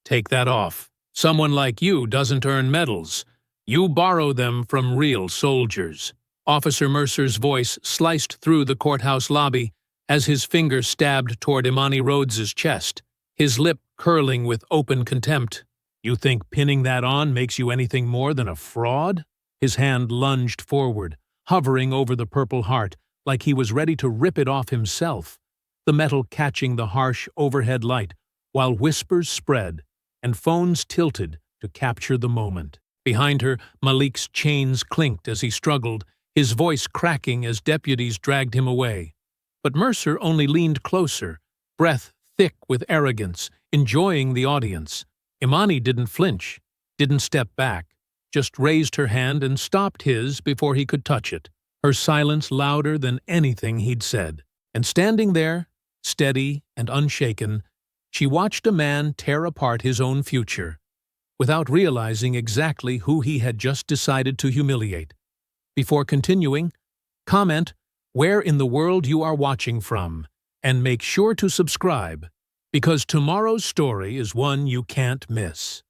Take that off. Someone like you doesn't earn medals. You borrow them from real soldiers." Officer Mercer's voice sliced through the courthouse lobby as his finger stabbed toward Imani Rhodes's chest, his lip curling with open contempt. "You think pinning that on makes you anything more than a fraud?" His hand lunged forward, hovering over the Purple Heart, like he was ready to rip it off himself, the metal catching the harsh overhead light, while whispers spread and phones tilted to capture the moment. Behind her, Malik's chains clinked as he struggled, his voice cracking as deputies dragged him away. But Mercer only leaned closer, breath thick with arrogance, enjoying the audience. Imani didn't flinch, didn't step back, just raised her hand and stopped his before he could touch it, her silence louder than anything he'd said. And standing there, steady and unshaken, she watched a man tear apart his own future, without realizing exactly who he had just decided to humiliate. Before continuing, comment where in the world you are watching from, and make sure to subscribe, because tomorrow's story is one you can't miss.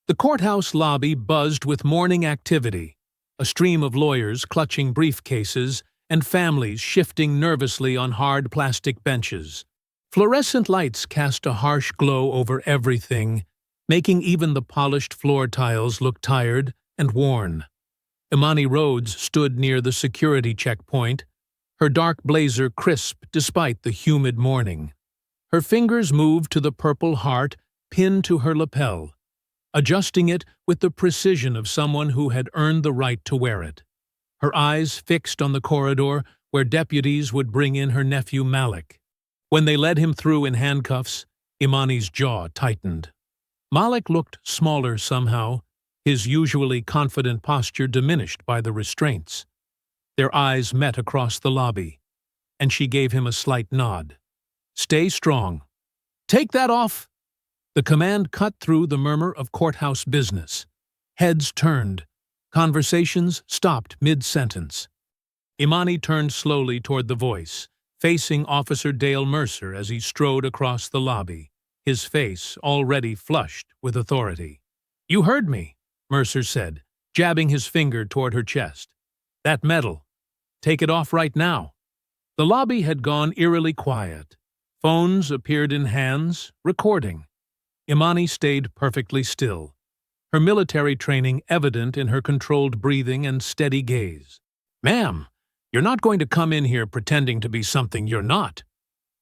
The courthouse lobby buzzed with morning activity, a stream of lawyers clutching briefcases and families shifting nervously on hard plastic benches. Fluorescent lights cast a harsh glow over everything, making even the polished floor tiles look tired and worn. Imani Rhodes stood near the security checkpoint, her dark blazer crisp despite the humid morning. Her fingers moved to the Purple Heart pinned to her lapel, adjusting it with the precision of someone who had earned the right to wear it. Her eyes fixed on the corridor where deputies would bring in her nephew Malik. When they led him through in handcuffs, Imani's jaw tightened. Malik looked smaller somehow, his usually confident posture diminished by the restraints. Their eyes met across the lobby, and she gave him a slight nod. "Stay strong. Take that off!" The command cut through the murmur of courthouse business. Heads turned. Conversations stopped mid-sentence. Imani turned slowly toward the voice, facing Officer Dale Mercer as he strode across the lobby, his face already flushed with authority. "You heard me," Mercer said, jabbing his finger toward her chest. "That medal. Take it off right now." The lobby had gone eerily quiet. Phones appeared in hands, recording. Imani stayed perfectly still, her military training evident in her controlled breathing and steady gaze. "Ma'am, you're not going to come in here pretending to be something you're not."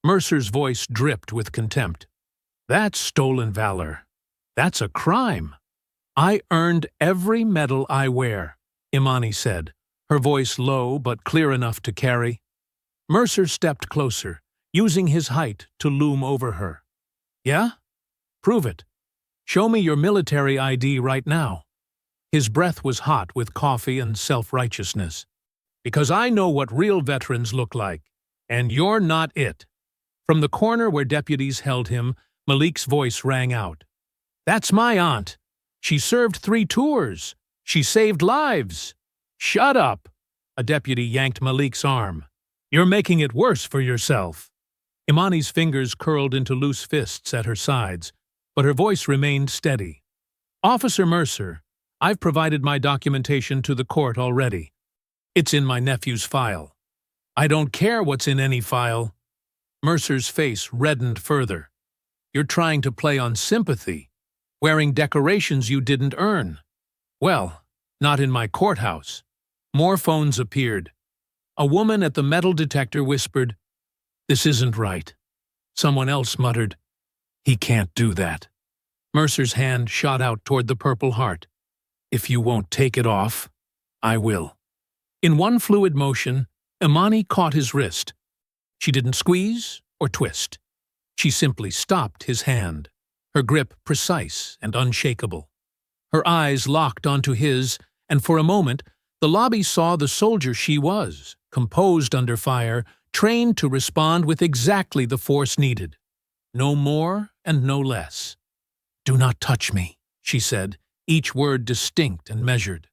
Mercer's voice dripped with contempt. "That's stolen valor. That's a crime." "I earned every medal I wear," Imani said, her voice low but clear enough to carry. Mercer stepped closer, using his height to loom over her. "Yeah? Prove it. Show me your military ID right now." His breath was hot with coffee and self-righteousness. "Because I know what real veterans look like, and you're not it." From the corner where deputies held him, Malik's voice rang out. "That's my aunt. She served 3 tours. She saved lives." "Shut up!" A deputy yanked Malik's arm. "You're making it worse for yourself." Imani's fingers curled into loose fists at her sides, but her voice remained steady. "Officer Mercer, I've provided my documentation to the court already. It's in my nephew's file." "I don't care what's in any file." Mercer's face reddened further. "You're trying to play on sympathy, wearing decorations you didn't earn." "Well, not in my courthouse." More phones appeared. A woman at the metal detector whispered, "This isn't right." Someone else muttered, "He can't do that." Mercer's hand shot out toward the Purple Heart. "If you won't take it off, I will." In one fluid motion, Imani caught his wrist. She didn't squeeze or twist. She simply stopped his hand, her grip precise and unshakable. Her eyes locked onto his, and for a moment, the lobby saw the soldier she was, composed under fire, trained to respond with exactly the force needed. No more and no less. "Do not touch me," she said, each word distinct and measured.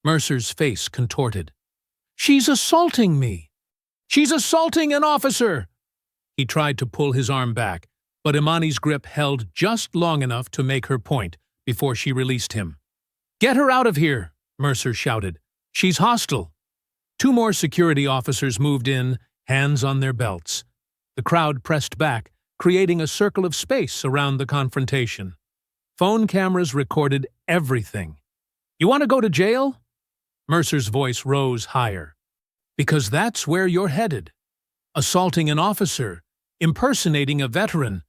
Mercer's face contorted. "She's assaulting me! She's assaulting an officer!" He tried to pull his arm back, but Imani's grip held just long enough to make her point before she released him. "Get her out of here," Mercer shouted. "She's hostile." Two more security officers moved in, hands on their belts. The crowd pressed back, creating a circle of space around the confrontation. Phone cameras recorded everything. "You want to go to jail?" Mercer's voice rose higher. "Because that's where you're headed. Assaulting an officer, impersonating a veteran.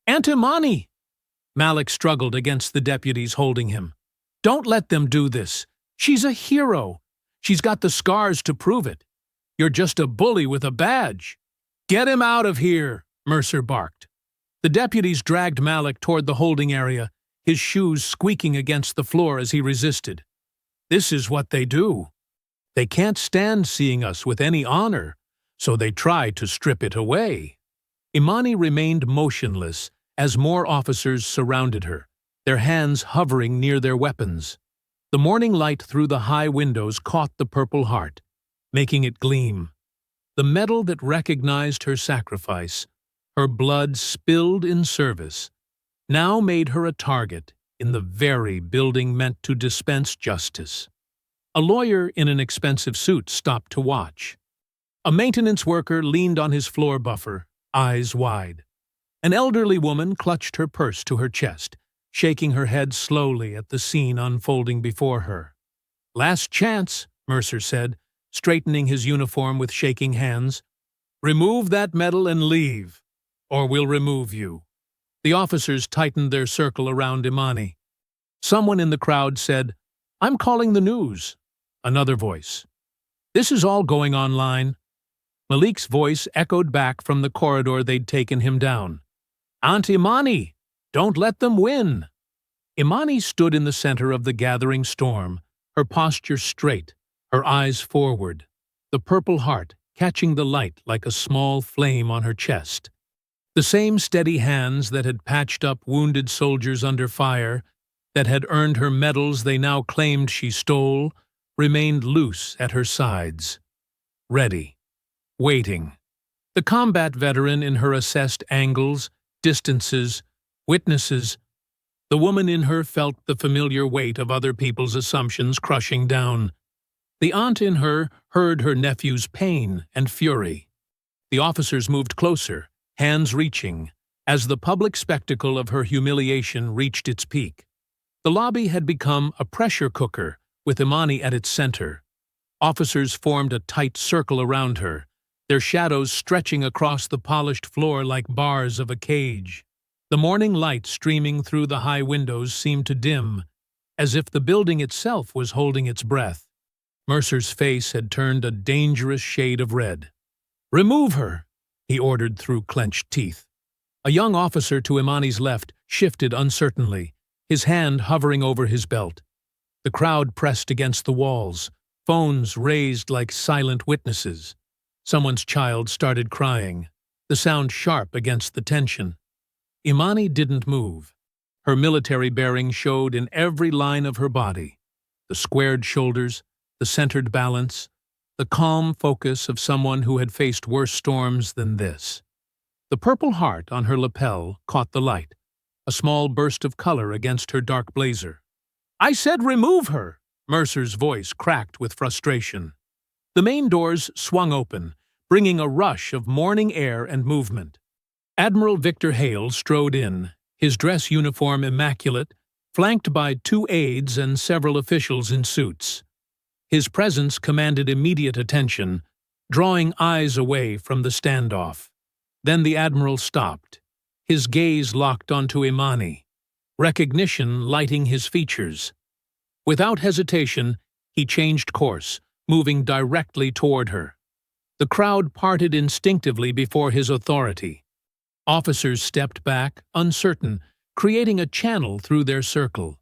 Aunt Imani!" Malik struggled against the deputies holding him. "Don't let them do this. She's a hero. She's got the scars to prove it. You're just a bully with a badge." "Get him out of here," Mercer barked. The deputies dragged Malik toward the holding area, his shoes squeaking against the floor as he resisted. "This is what they do. They can't stand seeing us with any honor, so they try to strip it away." Imani remained motionless as more officers surrounded her, their hands hovering near their weapons. The morning light through the high windows caught the Purple Heart, making it gleam. The medal that recognized her sacrifice, her blood spilled in service, now made her a target in the very building meant to dispense justice. A lawyer in an expensive suit stopped to watch. A maintenance worker leaned on his floor buffer, eyes wide. An elderly woman clutched her purse to her chest, shaking her head slowly at the scene unfolding before her. "Last chance," Mercer said, straightening his uniform with shaking hands. "Remove that medal and leave, or we'll remove you." The officers tightened their circle around Imani. Someone in the crowd said, "I'm calling the news." Another voice, "This is all going online." Malik's voice echoed back from the corridor they'd taken him down. "Aunt Imani, don't let them win." Imani stood in the center of the gathering storm, her posture straight, her eyes forward, the Purple Heart catching the light like a small flame on her chest. The same steady hands that had patched up wounded soldiers under fire, that had earned her medals they now claimed she stole, remained loose at her sides. Ready. Waiting. The combat veteran in her assessed angles, distances, witnesses. The woman in her felt the familiar weight of other people's assumptions crushing down. The aunt in her heard her nephew's pain and fury. The officers moved closer, hands reaching, as the public spectacle of her humiliation reached its peak. The lobby had become a pressure cooker, with Imani at its center. Officers formed a tight circle around her, their shadows stretching across the polished floor like bars of a cage. The morning light streaming through the high windows seemed to dim, as if the building itself was holding its breath. Mercer's face had turned a dangerous shade of red. "Remove her," he ordered through clenched teeth. A young officer to Imani's left shifted uncertainly, his hand hovering over his belt. The crowd pressed against the walls, phones raised like silent witnesses. Someone's child started crying, the sound sharp against the tension. Imani didn't move. Her military bearing showed in every line of her body. The squared shoulders, the centered balance, the calm focus of someone who had faced worse storms than this. The Purple Heart on her lapel caught the light, a small burst of color against her dark blazer. "I said remove her!" Mercer's voice cracked with frustration. The main doors swung open, bringing a rush of morning air and movement. Admiral Victor Hale strode in, his dress uniform immaculate, flanked by 2 aides and several officials in suits. His presence commanded immediate attention, drawing eyes away from the standoff. Then the Admiral stopped, his gaze locked onto Imani, recognition lighting his features. Without hesitation, he changed course, moving directly toward her. The crowd parted instinctively before his authority. Officers stepped back, uncertain, creating a channel through their circle.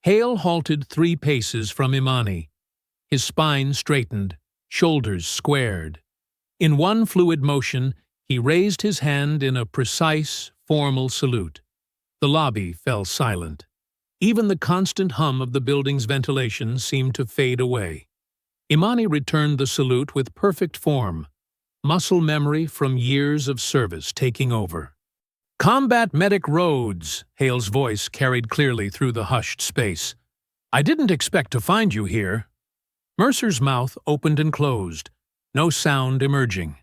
Hale halted 3 paces from Imani, his spine straightened, shoulders squared. In one fluid motion, he raised his hand in a precise, formal salute. The lobby fell silent. Even the constant hum of the building's ventilation seemed to fade away. Imani returned the salute with perfect form, muscle memory from years of service taking over. "Combat Medic Rhodes," Hale's voice carried clearly through the hushed space. "I didn't expect to find you here." Mercer's mouth opened and closed, no sound emerging.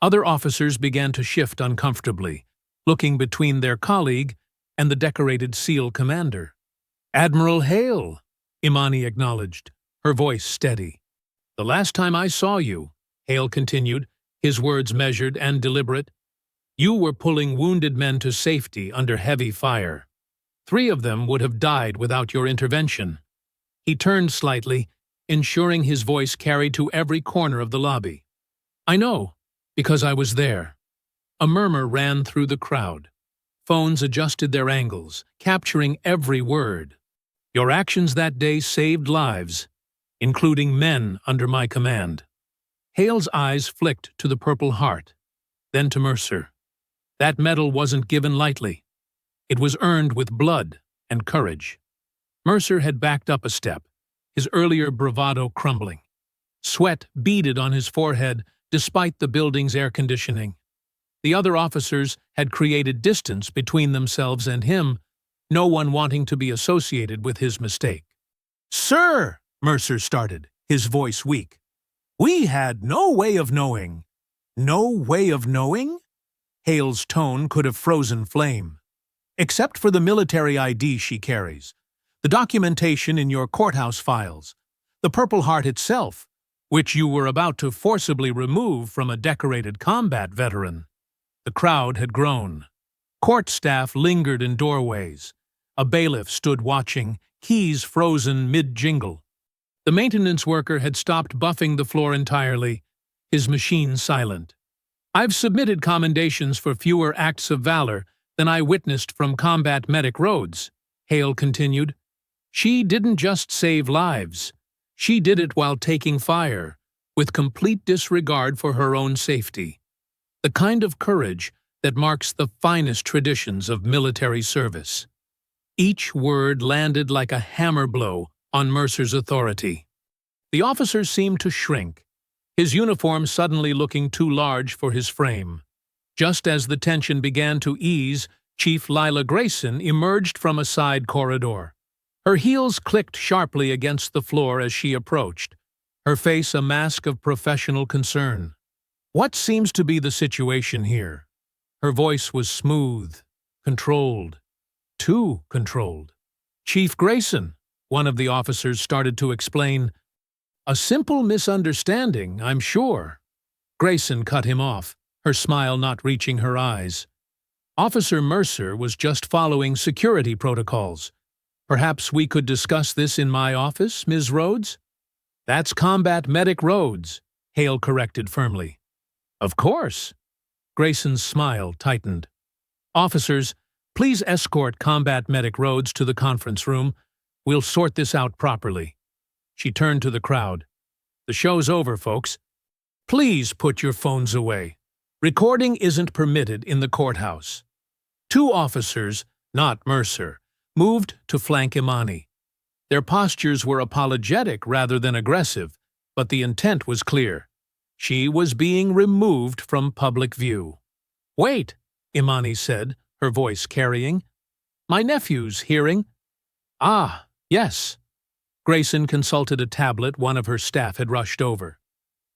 Other officers began to shift uncomfortably, looking between their colleague and the decorated SEAL commander. "Admiral Hale," Imani acknowledged, her voice steady. "The last time I saw you," Hale continued, his words measured and deliberate, "you were pulling wounded men to safety under heavy fire. 3 of them would have died without your intervention." He turned slightly, ensuring his voice carried to every corner of the lobby. "I know, because I was there." A murmur ran through the crowd. Phones adjusted their angles, capturing every word. "Your actions that day saved lives, including men under my command." Hale's eyes flicked to the Purple Heart, then to Mercer. That medal wasn't given lightly. It was earned with blood and courage. Mercer had backed up a step, his earlier bravado crumbling. Sweat beaded on his forehead despite the building's air conditioning. The other officers had created distance between themselves and him, no one wanting to be associated with his mistake. "Sir," Mercer started, his voice weak, "we had no way of knowing." "No way of knowing?" Hale's tone could have frozen flame. "Except for the military ID she carries, the documentation in your courthouse files, the Purple Heart itself, which you were about to forcibly remove from a decorated combat veteran." The crowd had grown. Court staff lingered in doorways. A bailiff stood watching, keys frozen mid-jingle. The maintenance worker had stopped buffing the floor entirely, his machine silent. "I've submitted commendations for fewer acts of valor than I witnessed from Combat Medic Rhodes," Hale continued. "She didn't just save lives. She did it while taking fire, with complete disregard for her own safety. The kind of courage that marks the finest traditions of military service." Each word landed like a hammer blow on Mercer's authority. The officer seemed to shrink, his uniform suddenly looking too large for his frame. Just as the tension began to ease, Chief Lila Grayson emerged from a side corridor. Her heels clicked sharply against the floor as she approached, her face a mask of professional concern. "What seems to be the situation here?" Her voice was smooth, controlled, too controlled. "Chief Grayson," one of the officers started to explain. "A simple misunderstanding, I'm sure." Grayson cut him off, her smile not reaching her eyes. "Officer Mercer was just following security protocols. Perhaps we could discuss this in my office, Ms. Rhodes?" "That's Combat Medic Rhodes," Hale corrected firmly. "Of course." Grayson's smile tightened. "Officers, please escort Combat Medic Rhodes to the conference room. We'll sort this out properly." She turned to the crowd. "The show's over, folks. Please put your phones away. Recording isn't permitted in the courthouse." 2 officers, not Mercer, moved to flank Imani. Their postures were apologetic rather than aggressive, but the intent was clear. She was being removed from public view. "Wait," Imani said, her voice carrying. "My nephew's hearing." "Ah, yes." Grayson consulted a tablet one of her staff had rushed over.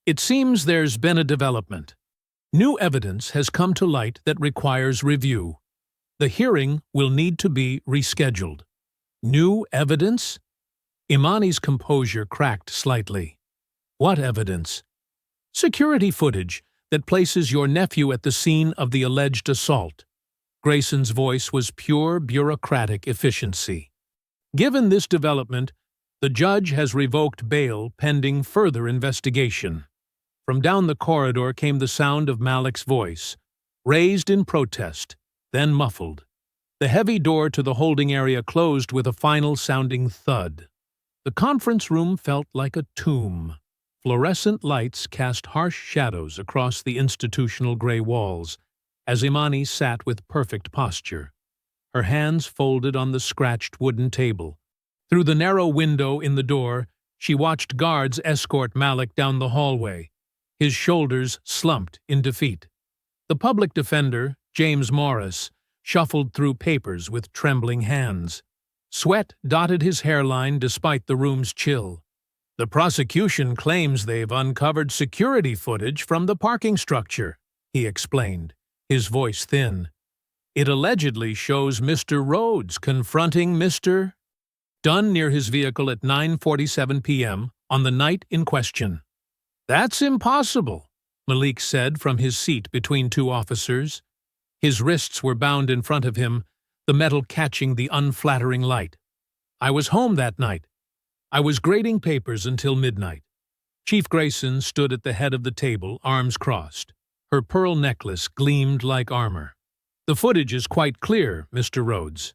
"It seems there's been a development. New evidence has come to light that requires review. The hearing will need to be rescheduled." "New evidence?" Imani's composure cracked slightly. "What evidence?" "Security footage that places your nephew at the scene of the alleged assault." Grayson's voice was pure bureaucratic efficiency. "Given this development, the judge has revoked bail pending further investigation." From down the corridor came the sound of Malik's voice, raised in protest, then muffled. The heavy door to the holding area closed with a final-sounding thud. The conference room felt like a tomb. Fluorescent lights cast harsh shadows across the institutional gray walls as Imani sat with perfect posture, her hands folded on the scratched wooden table. Through the narrow window in the door, she watched guards escort Malik down the hallway, his shoulders slumped in defeat. The public defender, James Morris, shuffled through papers with trembling hands. Sweat dotted his hairline despite the room's chill. The prosecution claims they've uncovered security footage from the parking structure, he explained, his voice thin. It allegedly shows Mr. Rhodes confronting Mr. Dunn near his vehicle at 9:47 p.m. on the night in question. That's impossible, Malik said from his seat between two officers. His wrists were bound in front of him, the metal catching the unflattering light. I was home that night. I was grading papers until midnight. Chief Grayson stood at the head of the table, arms crossed. Her pearl necklace gleamed like armor. The footage is quite clear, Mr. Rhodes.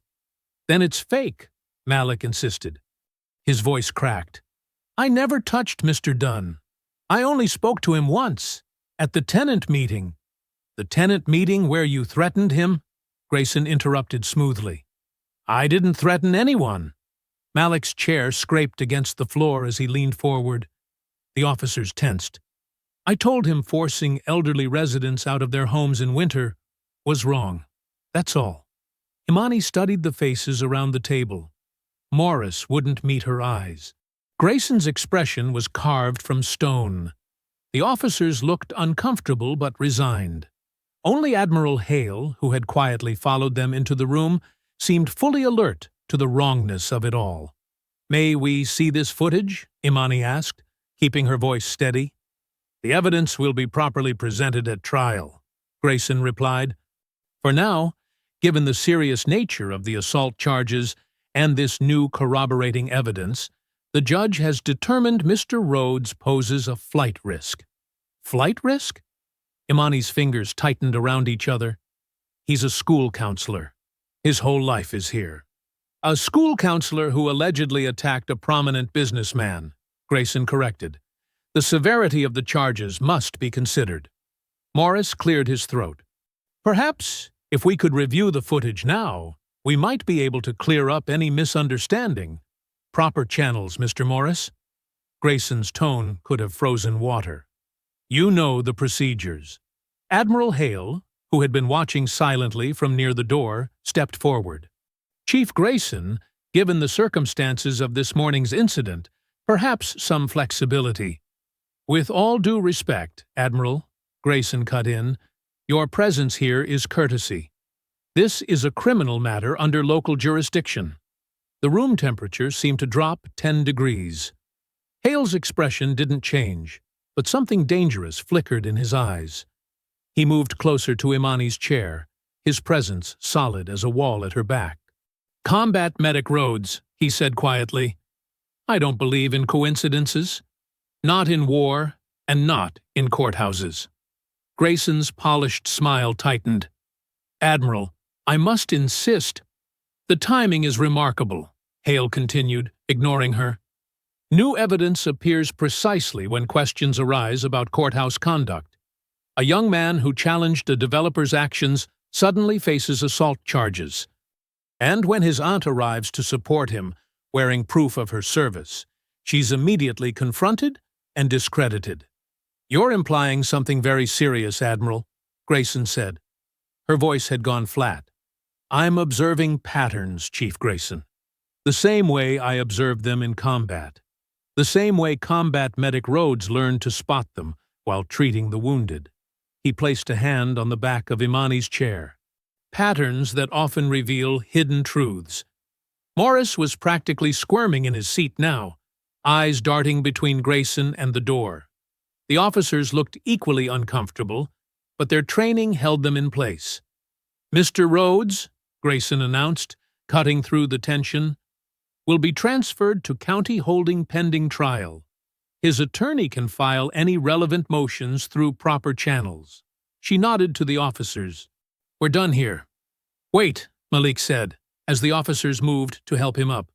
Then it's fake, Malik insisted. His voice cracked. I never touched Mr. Dunn. I only spoke to him once, at the tenant meeting. The tenant meeting where you threatened him? Grayson interrupted smoothly. I didn't threaten anyone. Malik's chair scraped against the floor as he leaned forward. The officers tensed. I told him forcing elderly residents out of their homes in winter was wrong. That's all. Imani studied the faces around the table. Morris wouldn't meet her eyes. Grayson's expression was carved from stone. The officers looked uncomfortable but resigned. Only Admiral Hale, who had quietly followed them into the room, seemed fully alert to the wrongness of it all. May we see this footage? Imani asked, keeping her voice steady. The evidence will be properly presented at trial, Grayson replied. For now, given the serious nature of the assault charges and this new corroborating evidence, the judge has determined Mr. Rhodes poses a flight risk. Flight risk? Imani's fingers tightened around each other. He's a school counselor. His whole life is here. A school counselor who allegedly attacked a prominent businessman, Grayson corrected. The severity of the charges must be considered. Morris cleared his throat. Perhaps, if we could review the footage now, we might be able to clear up any misunderstanding. Proper channels, Mr. Morris. Grayson's tone could have frozen water. You know the procedures. Admiral Hale, who had been watching silently from near the door, stepped forward. Chief Grayson, given the circumstances of this morning's incident, perhaps some flexibility. With all due respect, Admiral, Grayson cut in, your presence here is courtesy. This is a criminal matter under local jurisdiction. The room temperature seemed to drop 10 degrees. Hale's expression didn't change, but something dangerous flickered in his eyes. He moved closer to Imani's chair, his presence solid as a wall at her back. Combat Medic Rhodes, he said quietly. I don't believe in coincidences. Not in war, and not in courthouses. Grayson's polished smile tightened. Admiral, I must insist. The timing is remarkable, Hale continued, ignoring her. New evidence appears precisely when questions arise about courthouse conduct. A young man who challenged a developer's actions suddenly faces assault charges. And when his aunt arrives to support him, wearing proof of her service, she's immediately confronted and discredited. You're implying something very serious, Admiral, Grayson said. Her voice had gone flat. I'm observing patterns, Chief Grayson. The same way I observed them in combat. The same way Combat Medic Rhodes learned to spot them while treating the wounded. He placed a hand on the back of Imani's chair. Patterns that often reveal hidden truths. Morris was practically squirming in his seat now, eyes darting between Grayson and the door. The officers looked equally uncomfortable, but their training held them in place. Mr. Rhodes, Grayson announced, cutting through the tension, will be transferred to county holding pending trial. His attorney can file any relevant motions through proper channels. She nodded to the officers. We're done here. Wait, Malik said, as the officers moved to help him up.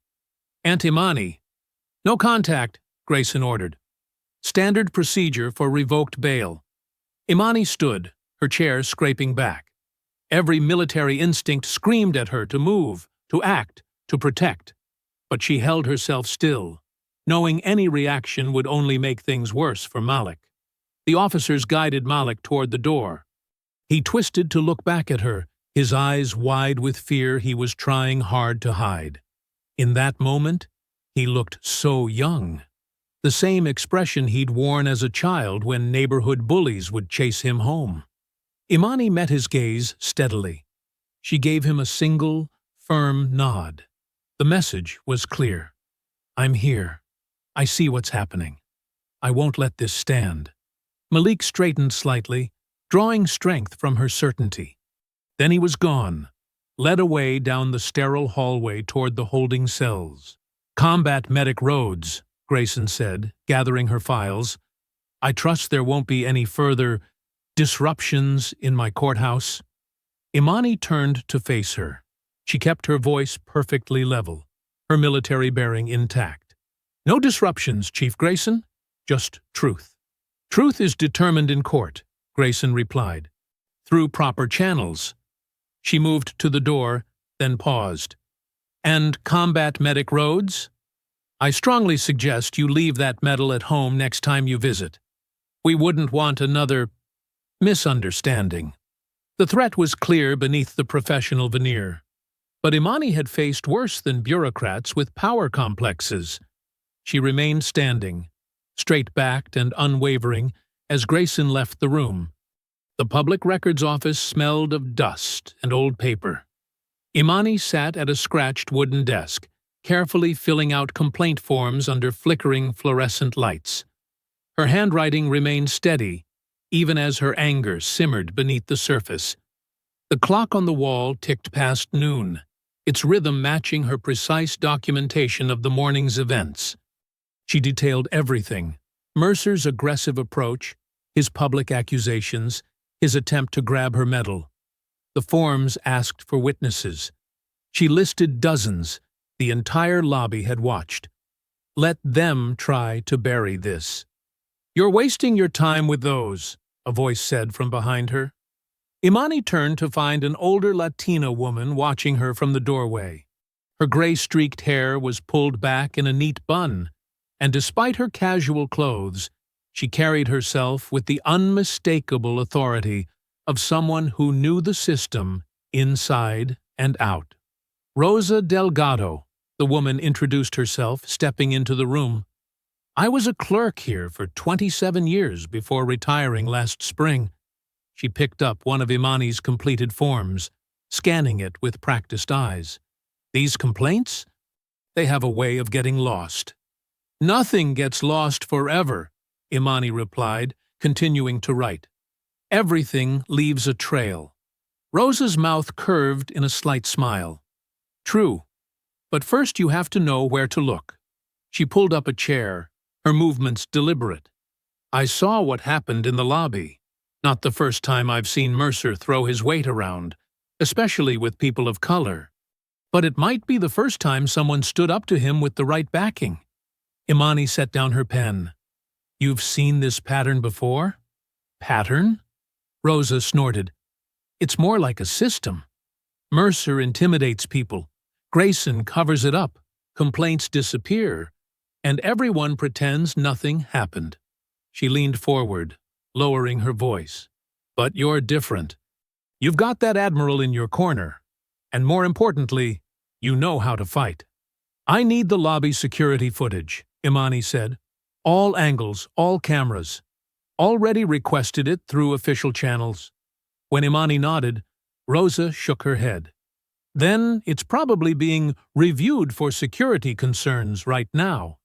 Aunt Imani. No contact, Grayson ordered. Standard procedure for revoked bail. Imani stood, her chair scraping back. Every military instinct screamed at her to move, to act, to protect. But she held herself still, knowing any reaction would only make things worse for Malik. The officers guided Malik toward the door. He twisted to look back at her, his eyes wide with fear he was trying hard to hide. In that moment, he looked so young. The same expression he'd worn as a child when neighborhood bullies would chase him home. Imani met his gaze steadily. She gave him a single, firm nod. The message was clear. I'm here. I see what's happening. I won't let this stand. Malik straightened slightly, drawing strength from her certainty. Then he was gone, led away down the sterile hallway toward the holding cells. Combat Medic Rhodes, Grayson said, gathering her files. I trust there won't be any further disruptions in my courthouse. Imani turned to face her. She kept her voice perfectly level, her military bearing intact. No disruptions, Chief Grayson, just truth. Truth is determined in court, Grayson replied, through proper channels. She moved to the door, then paused. And Combat Medic Rhodes? I strongly suggest you leave that medal at home next time you visit. We wouldn't want another misunderstanding. The threat was clear beneath the professional veneer. But Imani had faced worse than bureaucrats with power complexes. She remained standing, straight-backed and unwavering, as Grayson left the room. The public records office smelled of dust and old paper. Imani sat at a scratched wooden desk, carefully filling out complaint forms under flickering fluorescent lights. Her handwriting remained steady, even as her anger simmered beneath the surface. The clock on the wall ticked past noon, its rhythm matching her precise documentation of the morning's events. She detailed everything: Mercer's aggressive approach, his public accusations, his attempt to grab her medal. The forms asked for witnesses. She listed dozens. The entire lobby had watched. Let them try to bury this. You're wasting your time with those, a voice said from behind her. Imani turned to find an older Latina woman watching her from the doorway. Her gray-streaked hair was pulled back in a neat bun, and despite her casual clothes, she carried herself with the unmistakable authority of someone who knew the system inside and out. Rosa Delgado, the woman introduced herself, stepping into the room. I was a clerk here for 27 years before retiring last spring. She picked up one of Imani's completed forms, scanning it with practiced eyes. These complaints? They have a way of getting lost. Nothing gets lost forever, Imani replied, continuing to write. Everything leaves a trail. Rosa's mouth curved in a slight smile. True, but first you have to know where to look. She pulled up a chair, her movements deliberate. I saw what happened in the lobby. Not the first time I've seen Mercer throw his weight around, especially with people of color. But it might be the first time someone stood up to him with the right backing. Imani set down her pen. You've seen this pattern before? Pattern? Rosa snorted. It's more like a system. Mercer intimidates people. Grayson covers it up. Complaints disappear. And everyone pretends nothing happened. She leaned forward, lowering her voice. But you're different. You've got that Admiral in your corner. And more importantly, you know how to fight. I need the lobby security footage, Imani said. All angles, all cameras. Already requested it through official channels. When Imani nodded, Rosa shook her head. Then it's probably being reviewed for security concerns right now.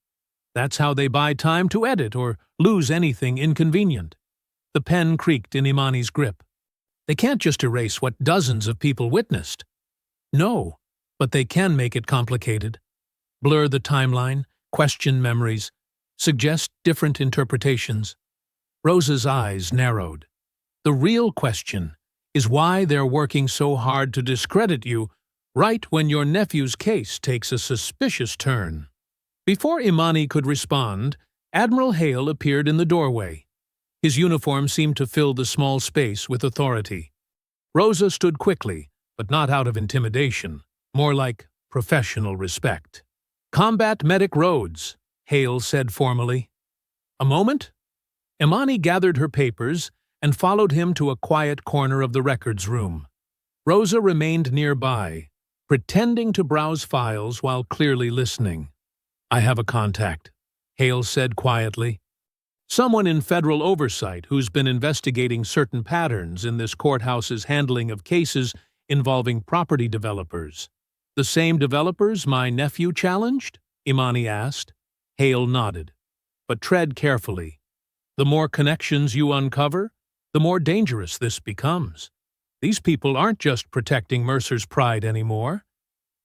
That's how they buy time to edit or lose anything inconvenient. The pen creaked in Imani's grip. They can't just erase what dozens of people witnessed. No, but they can make it complicated. Blur the timeline, question memories, suggest different interpretations. Rosa's eyes narrowed. The real question is why they're working so hard to discredit you right when your nephew's case takes a suspicious turn. Before Imani could respond, Admiral Hale appeared in the doorway. His uniform seemed to fill the small space with authority. Rosa stood quickly, but not out of intimidation, more like professional respect. Combat Medic Rhodes, Hale said formally. A moment? Imani gathered her papers and followed him to a quiet corner of the records room. Rosa remained nearby, pretending to browse files while clearly listening. "I have a contact," Hale said quietly. "Someone in federal oversight who's been investigating certain patterns in this courthouse's handling of cases involving property developers." "The same developers my nephew challenged?" Imani asked. Hale nodded. "But tread carefully. The more connections you uncover, the more dangerous this becomes. These people aren't just protecting Mercer's pride anymore.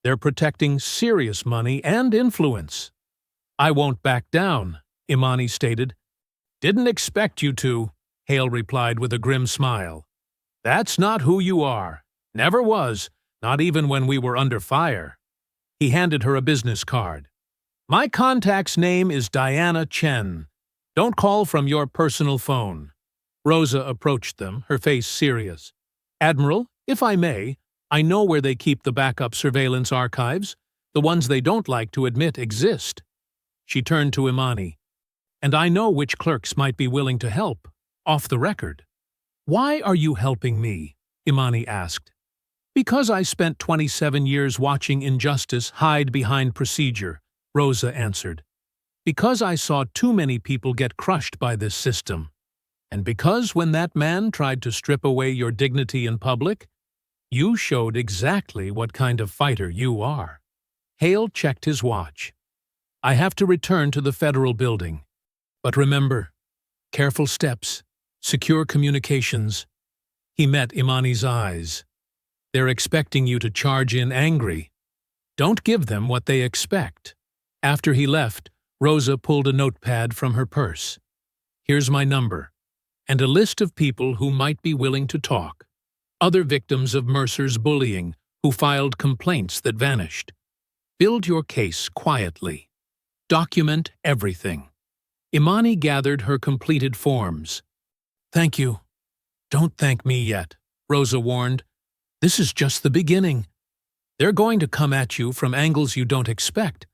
They're protecting serious money and influence." "I won't back down," Imani stated. "Didn't expect you to," Hale replied with a grim smile. "That's not who you are. Never was, not even when we were under fire." He handed her a business card. "My contact's name is Diana Chen. Don't call from your personal phone." Rosa approached them, her face serious. "Admiral, if I may, I know where they keep the backup surveillance archives, the ones they don't like to admit exist." She turned to Imani. "And I know which clerks might be willing to help, off the record." "Why are you helping me?" Imani asked. "Because I spent 27 years watching injustice hide behind procedure," Rosa answered. "Because I saw too many people get crushed by this system. And because when that man tried to strip away your dignity in public, you showed exactly what kind of fighter you are." Hale checked his watch. "I have to return to the federal building. But remember, careful steps, secure communications." He met Imani's eyes. "They're expecting you to charge in angry. Don't give them what they expect." After he left, Rosa pulled a notepad from her purse. "Here's my number, and a list of people who might be willing to talk. Other victims of Mercer's bullying who filed complaints that vanished. Build your case quietly. Document everything." Imani gathered her completed forms. "Thank you. Don't thank me yet," Rosa warned. "This is just the beginning. They're going to come at you from angles you don't expect.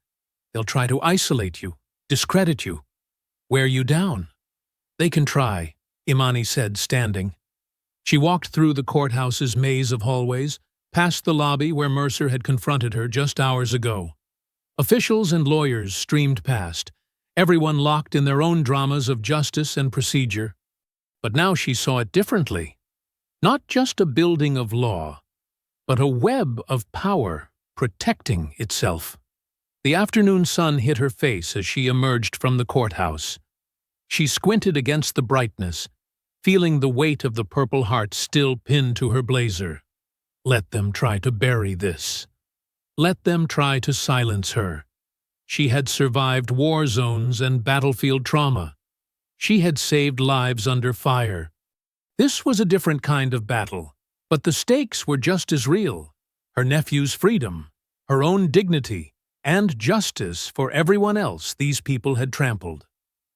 They'll try to isolate you, discredit you, wear you down." "They can try," Imani said, standing. She walked through the courthouse's maze of hallways, past the lobby where Mercer had confronted her just hours ago. Officials and lawyers streamed past, everyone locked in their own dramas of justice and procedure. But now she saw it differently. Not just a building of law, but a web of power protecting itself. The afternoon sun hit her face as she emerged from the courthouse. She squinted against the brightness, feeling the weight of the Purple Heart still pinned to her blazer. Let them try to bury this. Let them try to silence her. She had survived war zones and battlefield trauma. She had saved lives under fire. This was a different kind of battle, but the stakes were just as real. Her nephew's freedom, her own dignity, and justice for everyone else these people had trampled.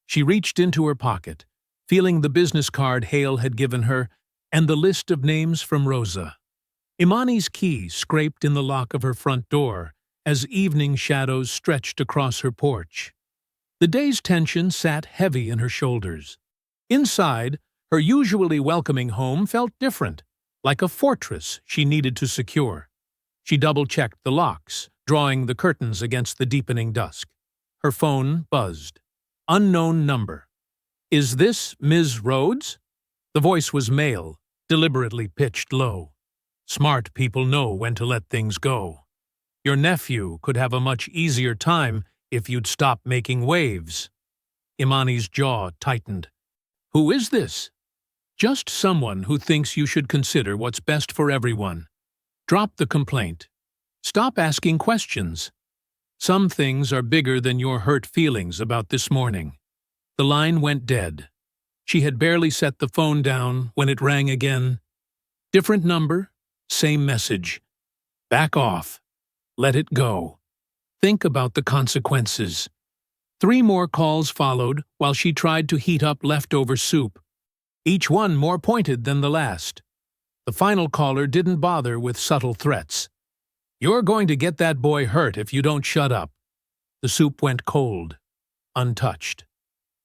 She reached into her pocket, feeling the business card Hale had given her and the list of names from Rosa. Imani's key scraped in the lock of her front door as evening shadows stretched across her porch. The day's tension sat heavy in her shoulders. Inside, her usually welcoming home felt different, like a fortress she needed to secure. She double-checked the locks, drawing the curtains against the deepening dusk. Her phone buzzed. Unknown number. "Is this Ms. Rhodes?" The voice was male, deliberately pitched low. "Smart people know when to let things go. Your nephew could have a much easier time if you'd stop making waves." Imani's jaw tightened. "Who is this?" "Just someone who thinks you should consider what's best for everyone. Drop the complaint. Stop asking questions. Some things are bigger than your hurt feelings about this morning." The line went dead. She had barely set the phone down when it rang again. Different number, same message. "Back off. Let it go. Think about the consequences." 3 more calls followed while she tried to heat up leftover soup, each one more pointed than the last. The final caller didn't bother with subtle threats. "You're going to get that boy hurt if you don't shut up." The soup went cold, untouched.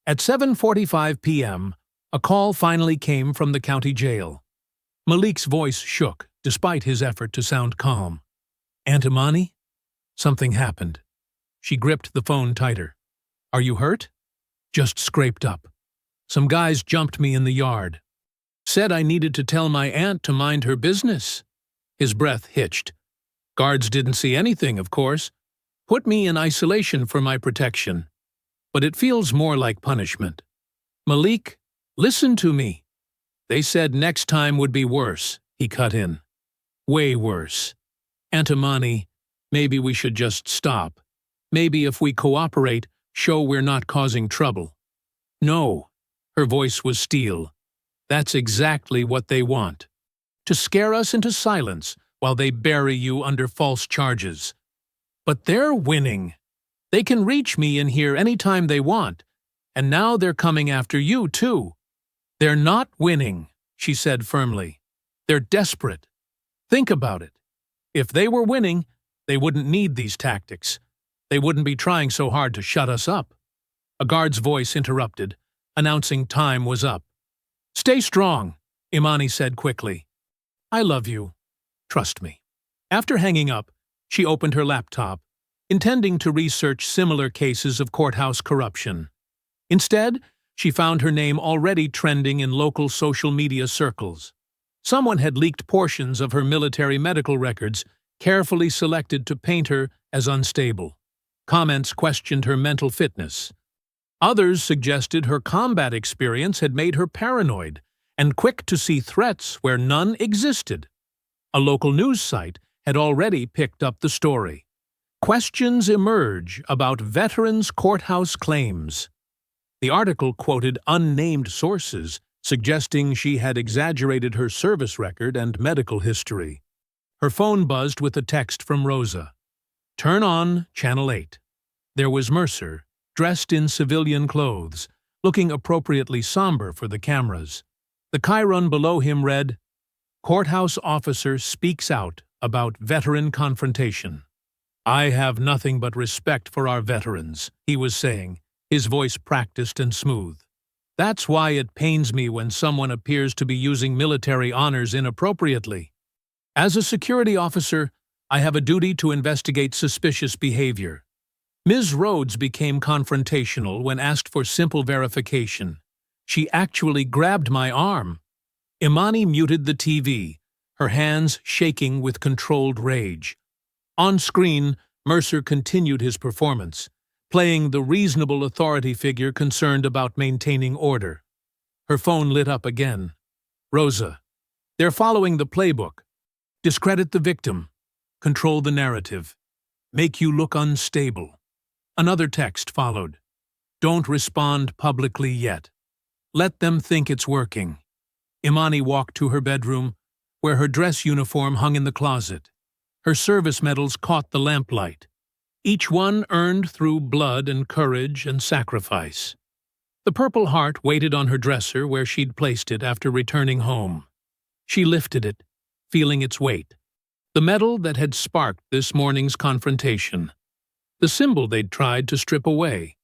At 7:45 p.m., a call finally came from the county jail. Malik's voice shook. despite his effort to sound calm. "Aunt Imani?" Something happened. She gripped the phone tighter. "Are you hurt?" "Just scraped up. Some guys jumped me in the yard. Said I needed to tell my aunt to mind her business." His breath hitched. "Guards didn't see anything, of course. Put me in isolation for my protection. But it feels more like punishment. Malik, listen to me. They said next time would be worse," he cut in. "Way worse. Aunt Imani, maybe we should just stop. Maybe if we cooperate, show we're not causing trouble." "No." Her voice was steel. "That's exactly what they want. To scare us into silence while they bury you under false charges. But they're winning. They can reach me in here anytime they want, and now they're coming after you, too." "They're not winning," she said firmly. "They're desperate. Think about it. If they were winning, they wouldn't need these tactics. They wouldn't be trying so hard to shut us up." A guard's voice interrupted, announcing time was up. "Stay strong," Imani said quickly. "I love you. Trust me." After hanging up, she opened her laptop, intending to research similar cases of courthouse corruption. Instead, she found her name already trending in local social media circles. Someone had leaked portions of her military medical records, carefully selected to paint her as unstable. Comments questioned her mental fitness. Others suggested her combat experience had made her paranoid and quick to see threats where none existed. A local news site had already picked up the story. Questions emerge about veterans' courthouse claims. The article quoted unnamed sources, suggesting she had exaggerated her service record and medical history. Her phone buzzed with a text from Rosa. "Turn on Channel 8. There was Mercer, dressed in civilian clothes, looking appropriately somber for the cameras. The chyron below him read, "Courthouse officer speaks out about veteran confrontation." "I have nothing but respect for our veterans," he was saying, his voice practiced and smooth. "That's why it pains me when someone appears to be using military honors inappropriately. As a security officer, I have a duty to investigate suspicious behavior." Ms. Rhodes became confrontational when asked for simple verification. "She actually grabbed my arm." Imani muted the TV, her hands shaking with controlled rage. On screen, Mercer continued his performance, playing the reasonable authority figure concerned about maintaining order. Her phone lit up again. "Rosa, they're following the playbook. Discredit the victim. Control the narrative. Make you look unstable." Another text followed. "Don't respond publicly yet. Let them think it's working." Imani walked to her bedroom, where her dress uniform hung in the closet. Her service medals caught the lamplight, each one earned through blood and courage and sacrifice. The Purple Heart waited on her dresser where she'd placed it after returning home. She lifted it, feeling its weight. The medal that had sparked this morning's confrontation. The symbol they'd tried to strip away.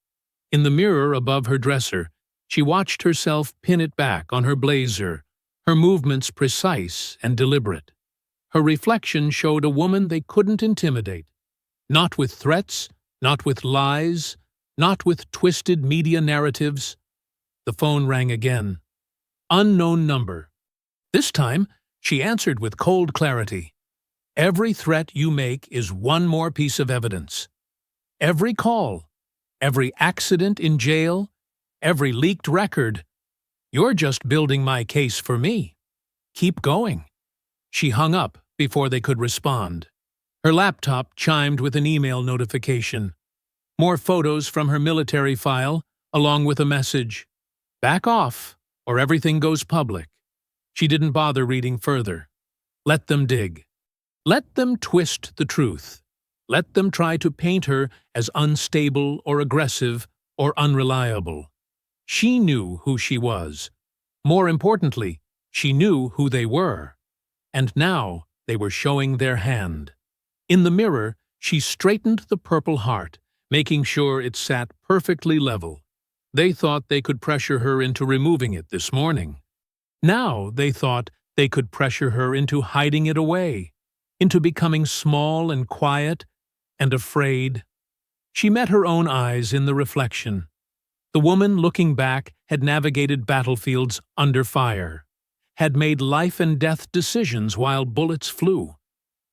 In the mirror above her dresser, she watched herself pin it back on her blazer, her movements precise and deliberate. Her reflection showed a woman they couldn't intimidate. Not with threats, not with lies, not with twisted media narratives. The phone rang again. Unknown number. This time, she answered with cold clarity. "Every threat you make is one more piece of evidence. Every call, every accident in jail, every leaked record. You're just building my case for me. Keep going." She hung up before they could respond. Her laptop chimed with an email notification. More photos from her military file, along with a message. "Back off, or everything goes public." She didn't bother reading further. Let them dig. Let them twist the truth. Let them try to paint her as unstable or aggressive or unreliable. She knew who she was. More importantly, she knew who they were. And now they were showing their hand. In the mirror, she straightened the Purple Heart, making sure it sat perfectly level. They thought they could pressure her into removing it this morning. Now they thought They could pressure her into hiding it away, into becoming small and quiet and afraid. She met her own eyes in the reflection. The woman looking back had navigated battlefields under fire, had made life-and-death decisions while bullets flew,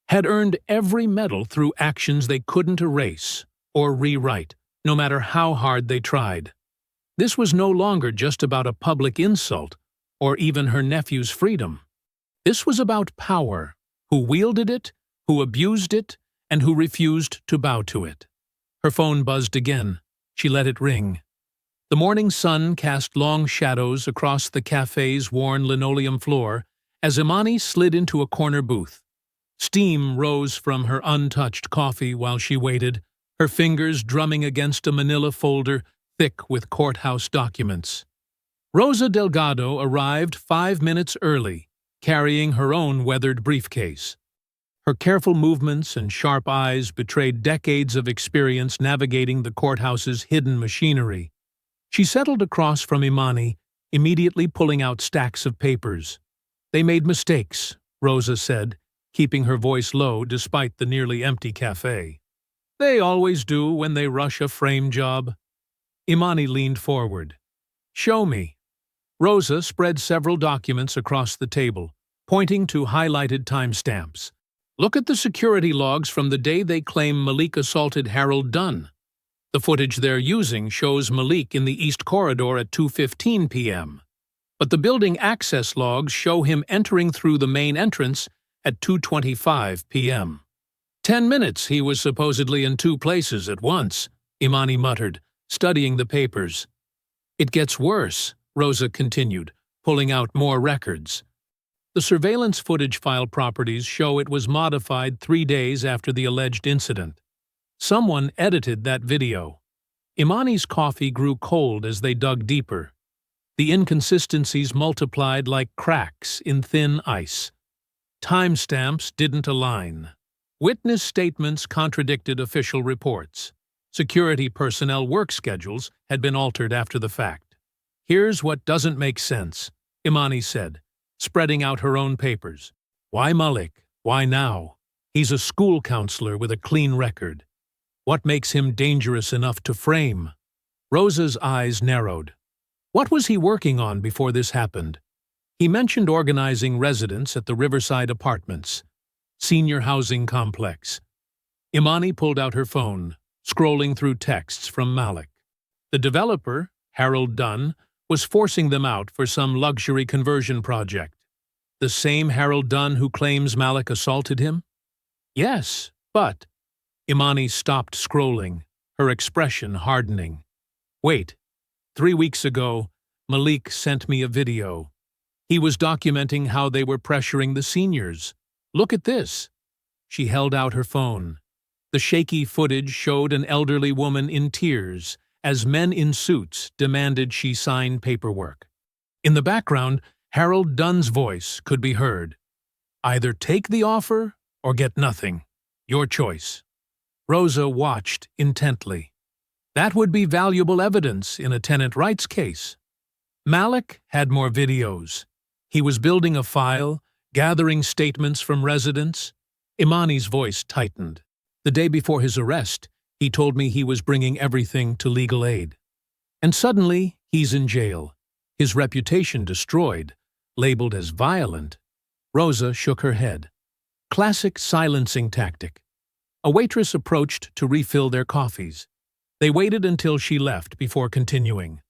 had earned every medal through actions they couldn't erase or rewrite, no matter how hard they tried. This was no longer just about a public insult or even her nephew's freedom. This was about power, who wielded it, who abused it, and who refused to bow to it. Her phone buzzed again. She let it ring. The morning sun cast long shadows across the cafe's worn linoleum floor as Imani slid into a corner booth. Steam rose from her untouched coffee while she waited, her fingers drumming against a manila folder thick with courthouse documents. Rosa Delgado arrived 5 minutes early, carrying her own weathered briefcase. Her careful movements and sharp eyes betrayed decades of experience navigating the courthouse's hidden machinery. She settled across from Imani, immediately pulling out stacks of papers. "They made mistakes," Rosa said, keeping her voice low despite the nearly empty cafe. "They always do when they rush a frame job." Imani leaned forward. "Show me." Rosa spread several documents across the table, pointing to highlighted timestamps. "Look at the security logs from the day they claim Malik assaulted Harold Dunn. The footage they're using shows Malik in the East Corridor at 2:15 p.m. But the building access logs show him entering through the main entrance at 2:25 p.m. 10 minutes he was supposedly in two places at once," Imani muttered, studying the papers. "It gets worse," Rosa continued, pulling out more records. The surveillance footage file properties show it was modified 3 days after the alleged incident. Someone edited that video. Imani's coffee grew cold as they dug deeper. The inconsistencies multiplied like cracks in thin ice. Timestamps didn't align. Witness statements contradicted official reports. Security personnel work schedules had been altered after the fact. "Here's what doesn't make sense," Imani said, spreading out her own papers. "Why Malik? Why now? He's a school counselor with a clean record. What makes him dangerous enough to frame?" Rosa's eyes narrowed. What was he working on before this happened? He mentioned organizing residents at the Riverside Apartments, senior housing complex. Imani pulled out her phone, scrolling through texts from Malik. The developer, Harold Dunn, was forcing them out for some luxury conversion project. The same Harold Dunn who claims Malik assaulted him? Yes, but... Imani stopped scrolling, her expression hardening. "Wait. 3 weeks ago, Malik sent me a video. He was documenting how they were pressuring the seniors. Look at this." She held out her phone. The shaky footage showed an elderly woman in tears as men in suits demanded she sign paperwork. In the background, Harold Dunn's voice could be heard. "Either take the offer or get nothing. Your choice." Rosa watched intently. That would be valuable evidence in a tenant rights case. Malik had more videos. He was building a file, gathering statements from residents. Imani's voice tightened. The day before his arrest, he told me he was bringing everything to legal aid. And suddenly, he's in jail. His reputation destroyed, labeled as violent. Rosa shook her head. Classic silencing tactic. A waitress approached to refill their coffees. They waited until she left before continuing.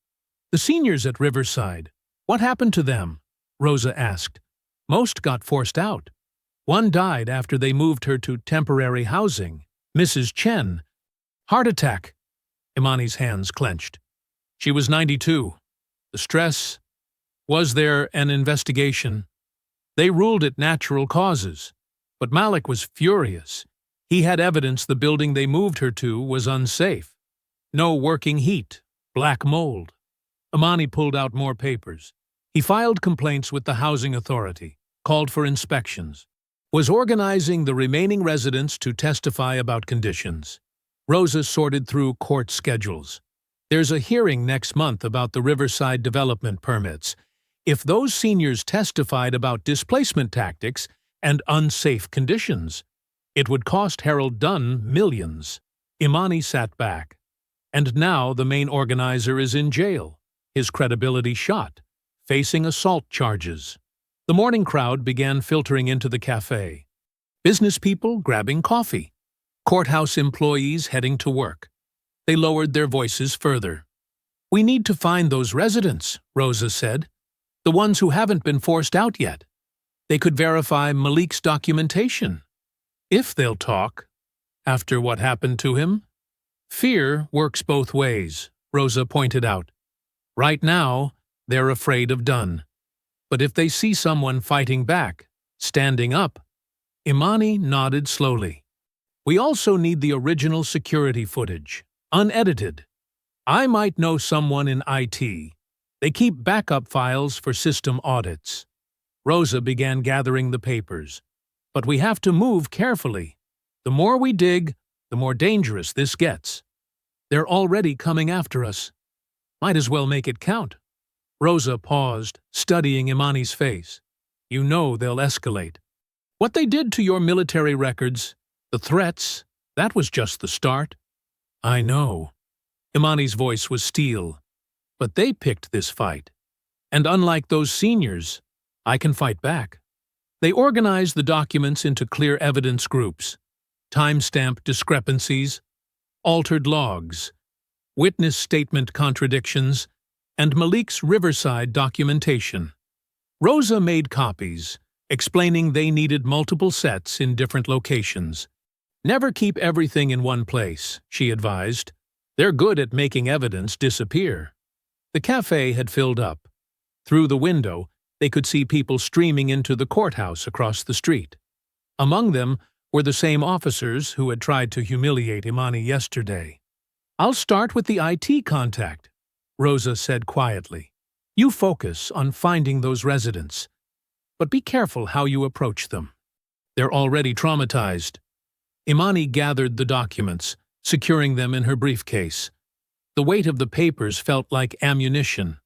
"The seniors at Riverside, what happened to them?" Rosa asked. "Most got forced out. One died after they moved her to temporary housing. Mrs. Chen. Heart attack." Imani's hands clenched. "She was 92. The stress. Was there an investigation? They ruled it natural causes. But Malik was furious. He had evidence the building they moved her to was unsafe. No working heat, black mold." Imani pulled out more papers. He filed complaints with the housing authority, called for inspections, was organizing the remaining residents to testify about conditions. Rosa sorted through court schedules. "There's a hearing next month about the Riverside development permits. If those seniors testified about displacement tactics and unsafe conditions, it would cost Harold Dunn millions. Imani sat back. And now the main organizer is in jail, his credibility shot, facing assault charges. The morning crowd began filtering into the cafe. Business people grabbing coffee. Courthouse employees heading to work. They lowered their voices further. "We need to find those residents," Rosa said. "The ones who haven't been forced out yet. They could verify Malik's documentation. If they'll talk. After what happened to him." "Fear works both ways," Rosa pointed out. "Right now, they're afraid of Dunn. But if they see someone fighting back, standing up..." Imani nodded slowly. "We also need the original security footage, unedited. I might know someone in IT. They keep backup files for system audits." Rosa began gathering the papers. "But we have to move carefully. The more we dig, the more dangerous this gets. They're already coming after us. Might as well make it count." Rosa paused, studying Imani's face. "You know they'll escalate. What they did to your military records, the threats, that was just the start." "I know." Imani's voice was steel. "But they picked this fight. And unlike those seniors, I can fight back." They organized the documents into clear evidence groups. Timestamp discrepancies, altered logs, witness statement contradictions, and Malik's Riverside documentation. Rosa made copies, explaining they needed multiple sets in different locations. "Never keep everything in one place," she advised. "They're good at making evidence disappear." The cafe had filled up. Through the window, they could see people streaming into the courthouse across the street. Among them were the same officers who had tried to humiliate Imani yesterday. "I'll start with the IT contact," Rosa said quietly. "You focus on finding those residents. But be careful how you approach them. They're already traumatized." Imani gathered the documents, securing them in her briefcase. The weight of the papers felt like ammunition.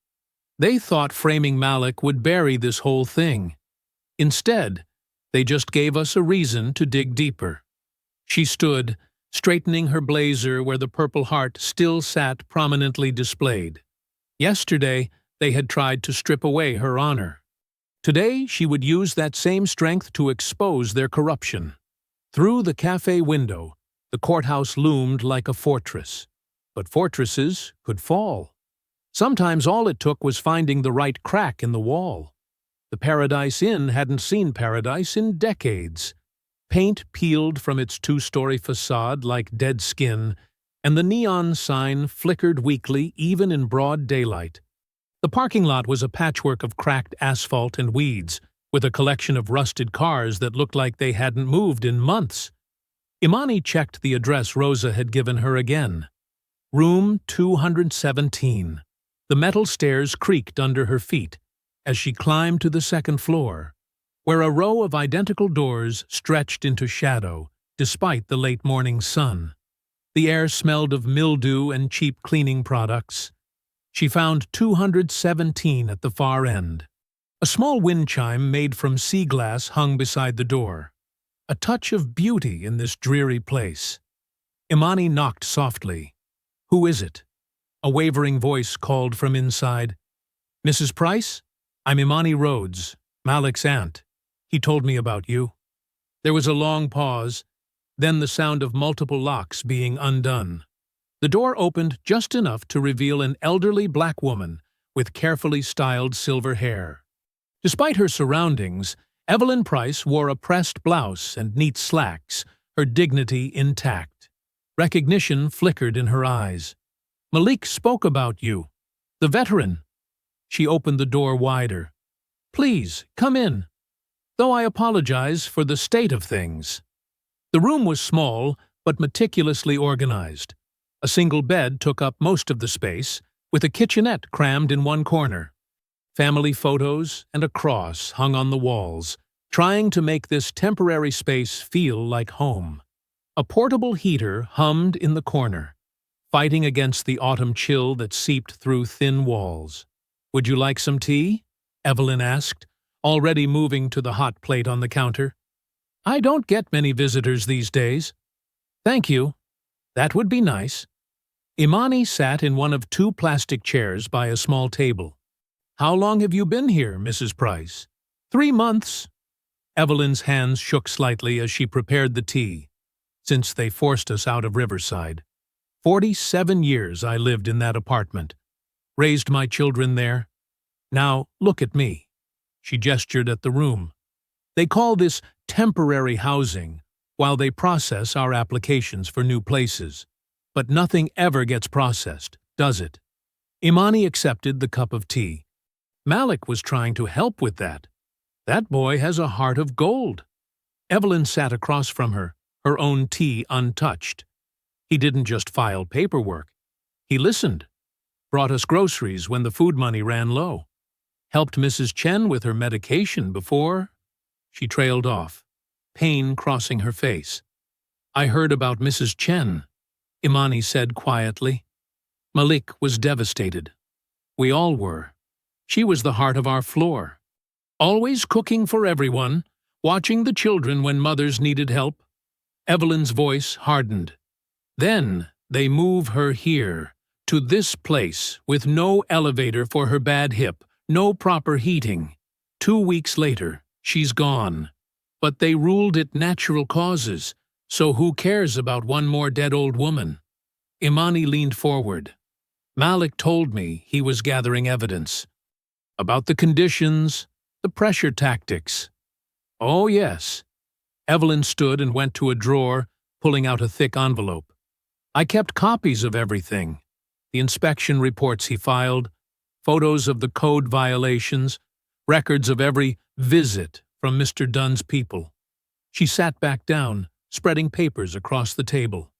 They thought framing Malik would bury this whole thing. Instead, they just gave us a reason to dig deeper. She stood, straightening her blazer where the Purple Heart still sat prominently displayed. Yesterday, they had tried to strip away her honor. Today, she would use that same strength to expose their corruption. Through the cafe window, the courthouse loomed like a fortress. But fortresses could fall. Sometimes all it took was finding the right crack in the wall. The Paradise Inn hadn't seen paradise in decades. Paint peeled from its two-story facade like dead skin, and the neon sign flickered weakly even in broad daylight. The parking lot was a patchwork of cracked asphalt and weeds, with a collection of rusted cars that looked like they hadn't moved in months. Imani checked the address Rosa had given her again. Room 217. The metal stairs creaked under her feet as she climbed to the second floor, where a row of identical doors stretched into shadow despite the late morning sun. The air smelled of mildew and cheap cleaning products. She found 217 at the far end. A small wind chime made from sea glass hung beside the door. A touch of beauty in this dreary place. Imani knocked softly. "Who is it?" A wavering voice called from inside. "Mrs. Price? I'm Imani Rhodes, Malik's aunt. He told me about you." There was a long pause, then the sound of multiple locks being undone. The door opened just enough to reveal an elderly black woman with carefully styled silver hair. Despite her surroundings, Evelyn Price wore a pressed blouse and neat slacks, her dignity intact. Recognition flickered in her eyes. "Malik spoke about you. The veteran." She opened the door wider. "Please, come in. Though I apologize for the state of things." The room was small, but meticulously organized. A single bed took up most of the space, with a kitchenette crammed in one corner. Family photos and a cross hung on the walls, trying to make this temporary space feel like home. A portable heater hummed in the corner, fighting against the autumn chill that seeped through thin walls. "Would you like some tea?" Evelyn asked, already moving to the hot plate on the counter. I don't get many visitors these days. Thank you. That would be nice. Imani sat in one of two plastic chairs by a small table. How long have you been here, Mrs. Price? 3 months. Evelyn's hands shook slightly as she prepared the tea, since they forced us out of Riverside. 47 years I lived in that apartment. Raised my children there. Now, look at me. She gestured at the room. They call this temporary housing while they process our applications for new places. But nothing ever gets processed, does it? Imani accepted the cup of tea. Malik was trying to help with that. That boy has a heart of gold. Evelyn sat across from her, her own tea untouched. He didn't just file paperwork. He listened, brought us groceries when the food money ran low, helped Mrs. Chen with her medication before. She trailed off, pain crossing her face. I heard about Mrs. Chen, Imani said quietly. Malik was devastated. We all were. She was the heart of our floor. Always cooking for everyone, watching the children when mothers needed help. Evelyn's voice hardened. Then they move her here, to this place, with no elevator for her bad hip, no proper heating. 2 weeks later, she's gone. But they ruled it natural causes, so who cares about one more dead old woman? Imani leaned forward. Malik told me he was gathering evidence. About the conditions, the pressure tactics. Oh, yes. Evelyn stood and went to a drawer, pulling out a thick envelope. I kept copies of everything. The inspection reports he filed, photos of the code violations, records of every visit from Mr. Dunn's people. She sat back down, spreading papers across the table.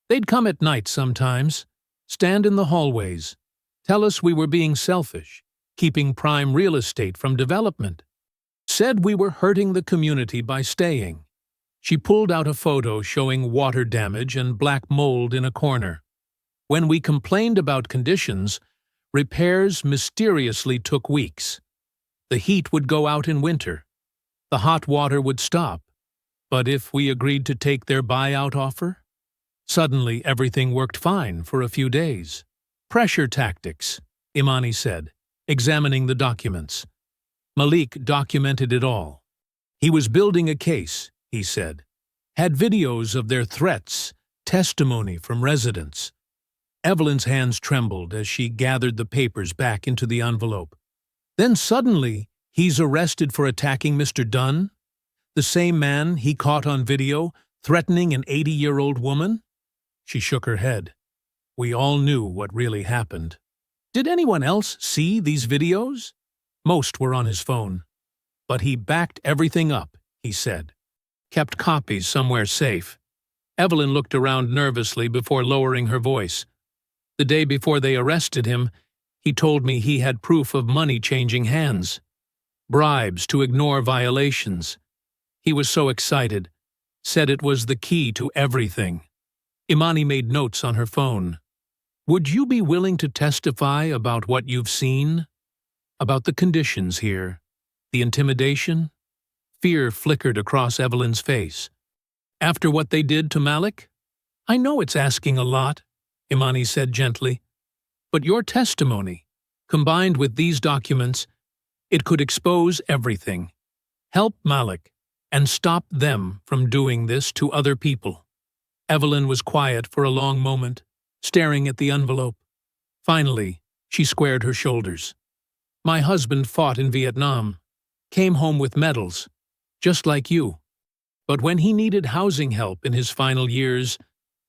They'd come at night sometimes, stand in the hallways, tell us we were being selfish, keeping prime real estate from development. Said we were hurting the community by staying. She pulled out a photo showing water damage and black mold in a corner. When we complained about conditions, repairs mysteriously took weeks. The heat would go out in winter. The hot water would stop. But if we agreed to take their buyout offer? Suddenly everything worked fine for a few days. Pressure tactics, Imani said, examining the documents. Malik documented it all. He was building a case, he said. Had videos of their threats, testimony from residents. Evelyn's hands trembled as she gathered the papers back into the envelope. Then suddenly, he's arrested for attacking Mr. Dunn? The same man he caught on video, threatening an 80-year-old woman? She shook her head. We all knew what really happened. Did anyone else see these videos? Most were on his phone. But he backed everything up, he said. Kept copies somewhere safe. Evelyn looked around nervously before lowering her voice. The day before they arrested him, he told me he had proof of money changing hands. Bribes to ignore violations. He was so excited. Said it was the key to everything. Imani made notes on her phone. Would you be willing to testify about what you've seen? About the conditions here? The intimidation? Fear flickered across Evelyn's face. After what they did to Malik? I know it's asking a lot, Imani said gently. But your testimony, combined with these documents, it could expose everything. Help Malik and stop them from doing this to other people. Evelyn was quiet for a long moment, staring at the envelope. Finally, she squared her shoulders. My husband fought in Vietnam, came home with medals, just like you. But when he needed housing help in his final years,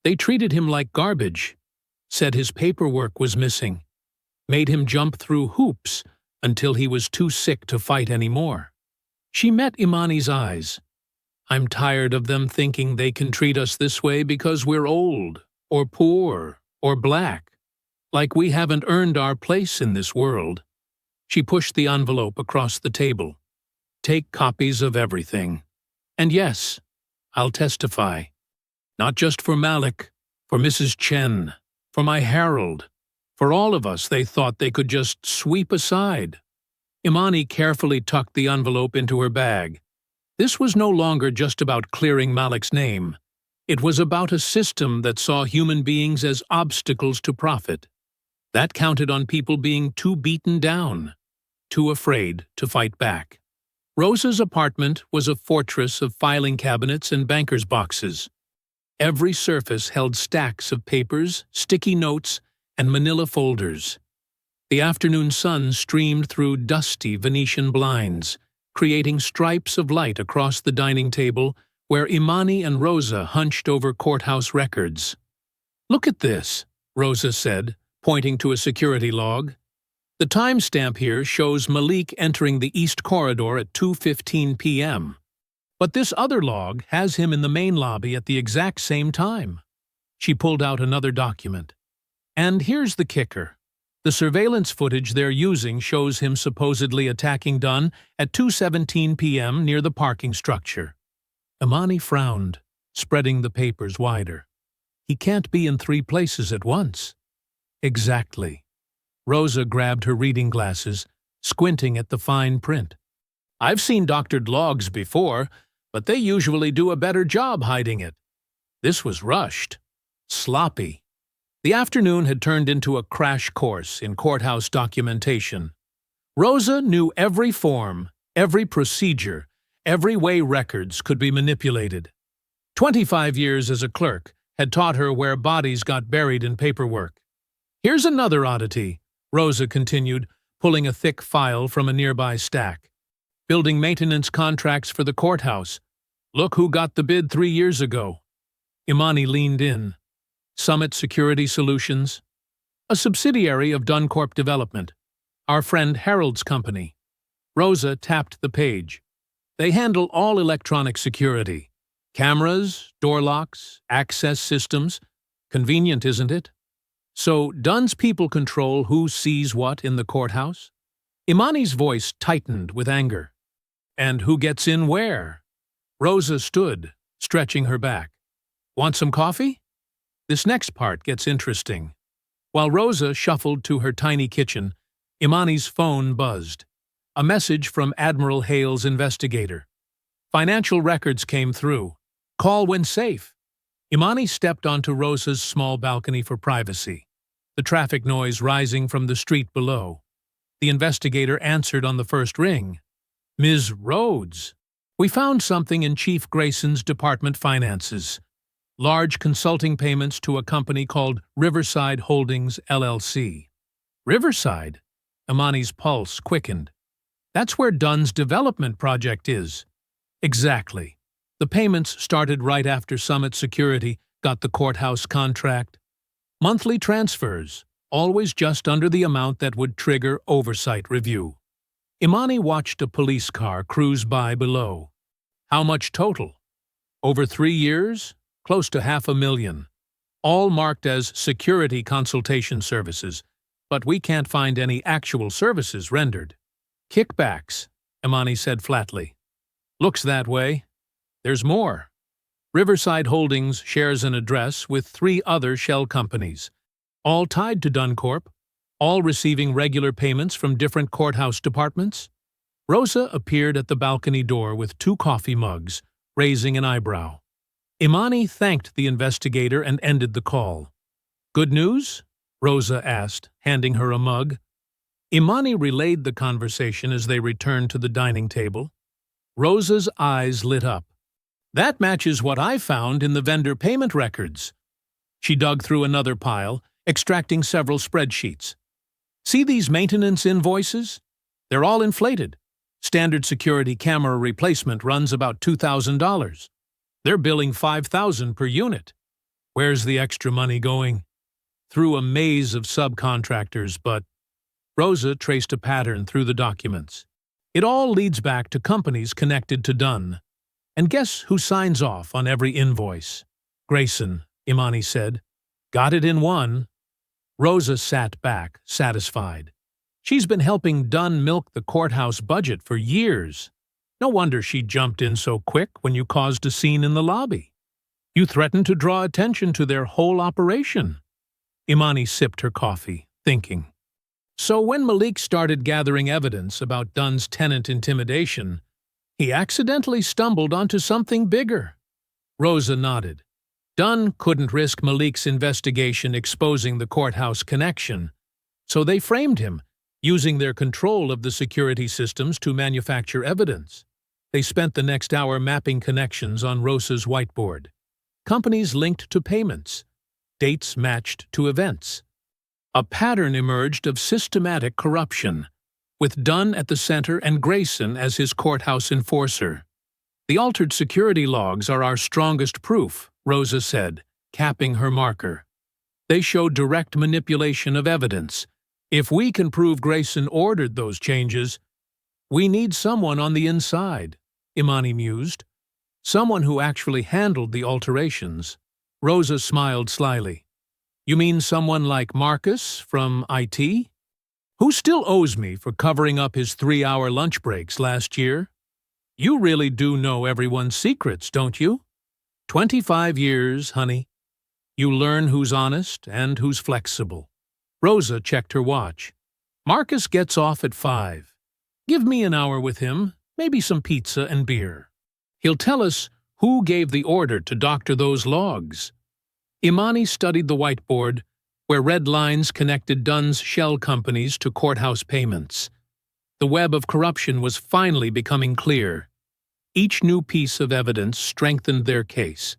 they treated him like garbage, said his paperwork was missing, made him jump through hoops until he was too sick to fight anymore. She met Imani's eyes. I'm tired of them thinking they can treat us this way because we're old, or poor, or black, like we haven't earned our place in this world. She pushed the envelope across the table. Take copies of everything. And yes, I'll testify. Not just for Malik, for Mrs. Chen, for my Harold, for all of us they thought they could just sweep aside. Imani carefully tucked the envelope into her bag. This was no longer just about clearing Malik's name. It was about a system that saw human beings as obstacles to profit. That counted on people being too beaten down, too afraid to fight back. Rosa's apartment was a fortress of filing cabinets and banker's boxes. Every surface held stacks of papers, sticky notes, and manila folders. The afternoon sun streamed through dusty Venetian blinds, creating stripes of light across the dining table where Imani and Rosa hunched over courthouse records. "Look at this," Rosa said, pointing to a security log. "The timestamp here shows Malik entering the East Corridor at 2:15 p.m. But this other log has him in the main lobby at the exact same time." She pulled out another document. "And here's the kicker. The surveillance footage they're using shows him supposedly attacking Dunn at 2:17 p.m. near the parking structure." Imani frowned, spreading the papers wider. "He can't be in 3 places at once." "Exactly." Rosa grabbed her reading glasses, squinting at the fine print. "I've seen doctored logs before, but they usually do a better job hiding it. This was rushed. Sloppy." The afternoon had turned into a crash course in courthouse documentation. Rosa knew every form, every procedure, every way records could be manipulated. 25 years as a clerk had taught her where bodies got buried in paperwork. "Here's another oddity," Rosa continued, pulling a thick file from a nearby stack. "Building maintenance contracts for the courthouse. Look who got the bid 3 years ago." Imani leaned in. "Summit Security Solutions, a subsidiary of Duncorp Development, our friend Harold's company." Rosa tapped the page. "They handle all electronic security. Cameras, door locks, access systems. Convenient, isn't it? So Dunn's people control who sees what in the courthouse?" Imani's voice tightened with anger. "And who gets in where?" Rosa stood, stretching her back. "Want some coffee?" This next part gets interesting. While Rosa shuffled to her tiny kitchen, Imani's phone buzzed. A message from Admiral Hale's investigator. "Financial records came through. Call when safe." Imani stepped onto Rosa's small balcony for privacy, the traffic noise rising from the street below. The investigator answered on the first ring. "Ms. Rhodes, we found something in Chief Grayson's department finances. Large consulting payments to a company called Riverside Holdings, LLC. "Riverside?" Imani's pulse quickened. "That's where Dunn's development project is." "Exactly. The payments started right after Summit Security got the courthouse contract. Monthly transfers, always just under the amount that would trigger oversight review." Imani watched a police car cruise by below. "How much total?" "Over 3 years? Close to $500,000. All marked as security consultation services, but we can't find any actual services rendered." "Kickbacks," Imani said flatly. "Looks that way. There's more. Riverside Holdings shares an address with 3 other shell companies, all tied to Duncorp, all receiving regular payments from different courthouse departments." Rosa appeared at the balcony door with 2 coffee mugs, raising an eyebrow. Imani thanked the investigator and ended the call. "Good news?" Rosa asked, handing her a mug. Imani relayed the conversation as they returned to the dining table. Rosa's eyes lit up. "That matches what I found in the vendor payment records." She dug through another pile, extracting several spreadsheets. "See these maintenance invoices? They're all inflated. Standard security camera replacement runs about $2,000. They're billing $5,000 per unit. Where's the extra money going?" "Through a maze of subcontractors, but..." Rosa traced a pattern through the documents. "It all leads back to companies connected to Dunn. And guess who signs off on every invoice?" "Grayson," Imani said. "Got it in one." Rosa sat back, satisfied. She's been helping Dunn milk the courthouse budget for years. No wonder she jumped in so quick when you caused a scene in the lobby. You threatened to draw attention to their whole operation. Imani sipped her coffee, thinking. So when Malik started gathering evidence about Dunn's tenant intimidation, he accidentally stumbled onto something bigger. Rosa nodded. Dunn couldn't risk Malik's investigation exposing the courthouse connection, so they framed him, using their control of the security systems to manufacture evidence. They spent the next hour mapping connections on Rosa's whiteboard. Companies linked to payments. Dates matched to events. A pattern emerged of systematic corruption, with Dunn at the center and Grayson as his courthouse enforcer. "The altered security logs are our strongest proof," Rosa said, capping her marker. "They show direct manipulation of evidence. If we can prove Grayson ordered those changes, we need someone on the inside," Imani mused. "Someone who actually handled the alterations." Rosa smiled slyly. "You mean someone like Marcus from IT? Who still owes me for covering up his 3-hour lunch breaks last year? You really do know everyone's secrets, don't you? 25 years, honey. You learn who's honest and who's flexible." Rosa checked her watch. "Marcus gets off at 5. Give me an hour with him, maybe some pizza and beer. He'll tell us who gave the order to doctor those logs." Imani studied the whiteboard, where red lines connected Dunn's shell companies to courthouse payments. The web of corruption was finally becoming clear. Each new piece of evidence strengthened their case.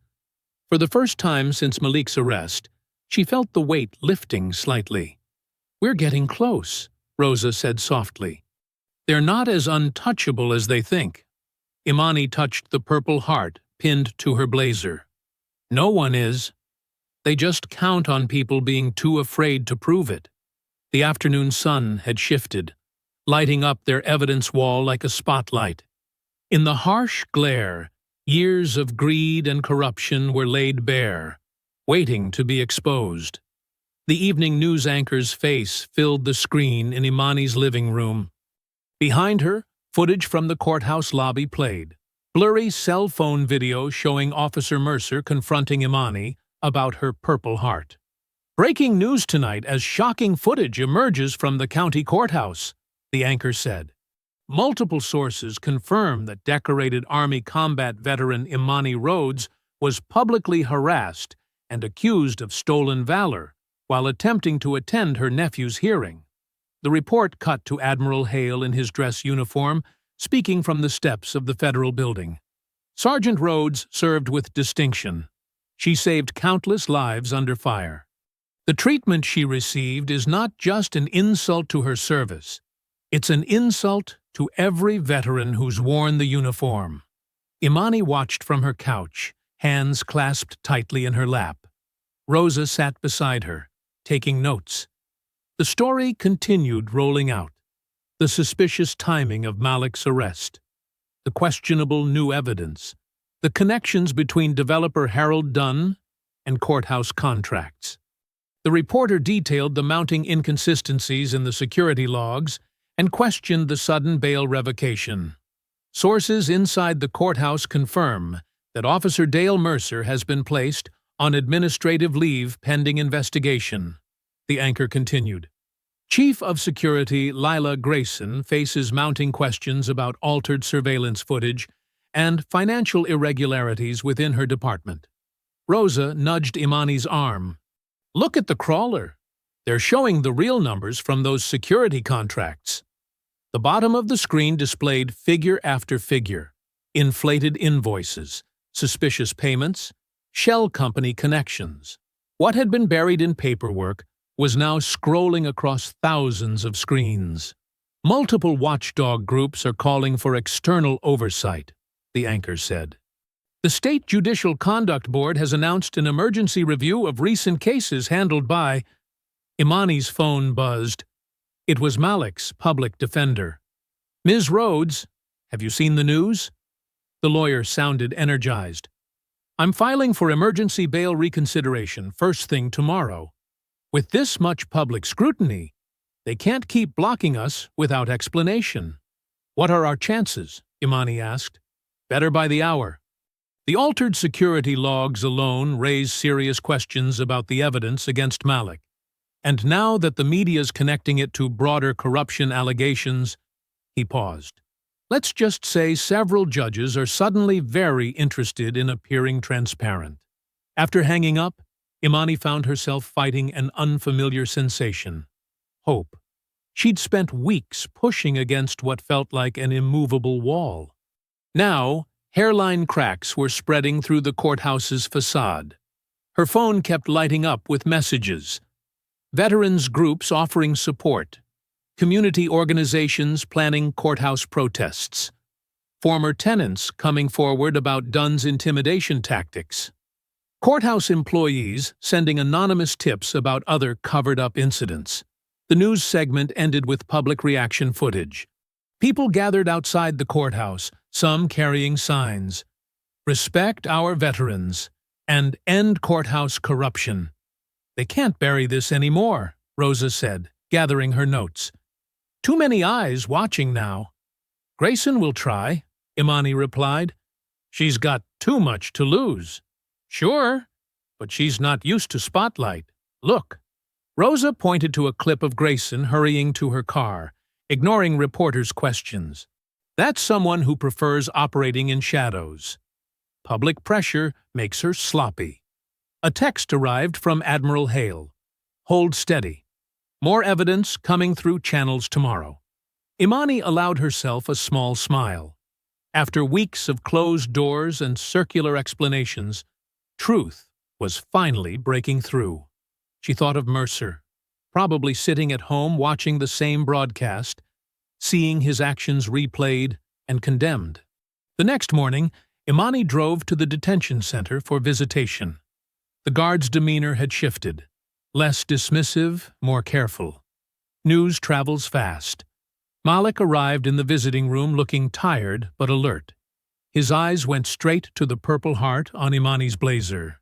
For the first time since Malik's arrest, she felt the weight lifting slightly. "We're getting close," Rosa said softly. "They're not as untouchable as they think." Imani touched the purple heart pinned to her blazer. "No one is. They just count on people being too afraid to prove it." The afternoon sun had shifted, lighting up their evidence wall like a spotlight. In the harsh glare, years of greed and corruption were laid bare, waiting to be exposed. The evening news anchor's face filled the screen in Imani's living room. Behind her, footage from the courthouse lobby played. Blurry cell phone video showing Officer Mercer confronting Imani about her Purple Heart. "Breaking news tonight as shocking footage emerges from the county courthouse," the anchor said. Multiple sources confirm that decorated Army combat veteran Imani Rhodes was publicly harassed and accused of stolen valor while attempting to attend her nephew's hearing. The report cut to Admiral Hale in his dress uniform, speaking from the steps of the federal building. Sergeant Rhodes served with distinction. She saved countless lives under fire. The treatment she received is not just an insult to her service. It's an insult to every veteran who's worn the uniform. Imani watched from her couch, hands clasped tightly in her lap. Rosa sat beside her, taking notes. The story continued rolling out. The suspicious timing of Malik's arrest, the questionable new evidence, the connections between developer Harold Dunn and courthouse contracts. The reporter detailed the mounting inconsistencies in the security logs and questioned the sudden bail revocation. Sources inside the courthouse confirm that Officer Dale Mercer has been placed on administrative leave pending investigation, the anchor continued. Chief of Security Lila Grayson faces mounting questions about altered surveillance footage and financial irregularities within her department. Rosa nudged Imani's arm. "Look at the crawler. They're showing the real numbers from those security contracts." The bottom of the screen displayed figure after figure, inflated invoices, suspicious payments, shell company connections. What had been buried in paperwork was now scrolling across thousands of screens. Multiple watchdog groups are calling for external oversight, the anchor said. The State Judicial Conduct Board has announced an emergency review of recent cases handled by... Imani's phone buzzed. It was Malik's public defender. "Ms. Rhodes, have you seen the news?" The lawyer sounded energized. "I'm filing for emergency bail reconsideration first thing tomorrow. With this much public scrutiny, they can't keep blocking us without explanation." "What are our chances?" Imani asked. "Better by the hour." The altered security logs alone raise serious questions about the evidence against Malik. And now that the media's connecting it to broader corruption allegations, he paused. Let's just say several judges are suddenly very interested in appearing transparent. After hanging up, Imani found herself fighting an unfamiliar sensation. Hope. She'd spent weeks pushing against what felt like an immovable wall. Now, hairline cracks were spreading through the courthouse's facade. Her phone kept lighting up with messages. Veterans groups offering support. Community organizations planning courthouse protests. Former tenants coming forward about Dunn's intimidation tactics. Courthouse employees sending anonymous tips about other covered-up incidents. The news segment ended with public reaction footage. People gathered outside the courthouse, some carrying signs. Respect our veterans and end courthouse corruption. They can't bury this anymore, Rosa said, gathering her notes. Too many eyes watching now. Grayson will try, Imani replied. She's got too much to lose. Sure, but she's not used to spotlight. Look. Rosa pointed to a clip of Grayson hurrying to her car, ignoring reporters' questions. That's someone who prefers operating in shadows. Public pressure makes her sloppy. A text arrived from Admiral Hale. Hold steady. More evidence coming through channels tomorrow. Imani allowed herself a small smile. After weeks of closed doors and circular explanations, truth was finally breaking through. She thought of Mercer, probably sitting at home watching the same broadcast, seeing his actions replayed and condemned. The next morning, Imani drove to the detention center for visitation. The guard's demeanor had shifted. Less dismissive, more careful. News travels fast. Malik arrived in the visiting room looking tired but alert. His eyes went straight to the Purple Heart on Imani's blazer.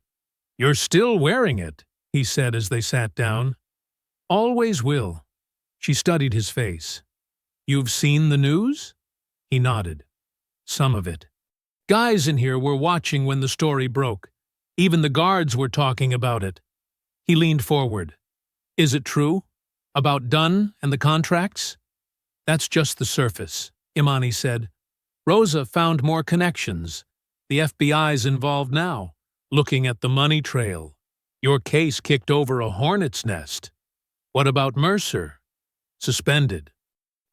"You're still wearing it," he said as they sat down. "Always will." She studied his face. "You've seen the news?" He nodded. "Some of it. Guys in here were watching when the story broke. Even the guards were talking about it." He leaned forward. "Is it true? About Dunn and the contracts?" "That's just the surface," Imani said. "Rosa found more connections. The FBI's involved now, looking at the money trail. Your case kicked over a hornet's nest. What about Mercer?" "Suspended.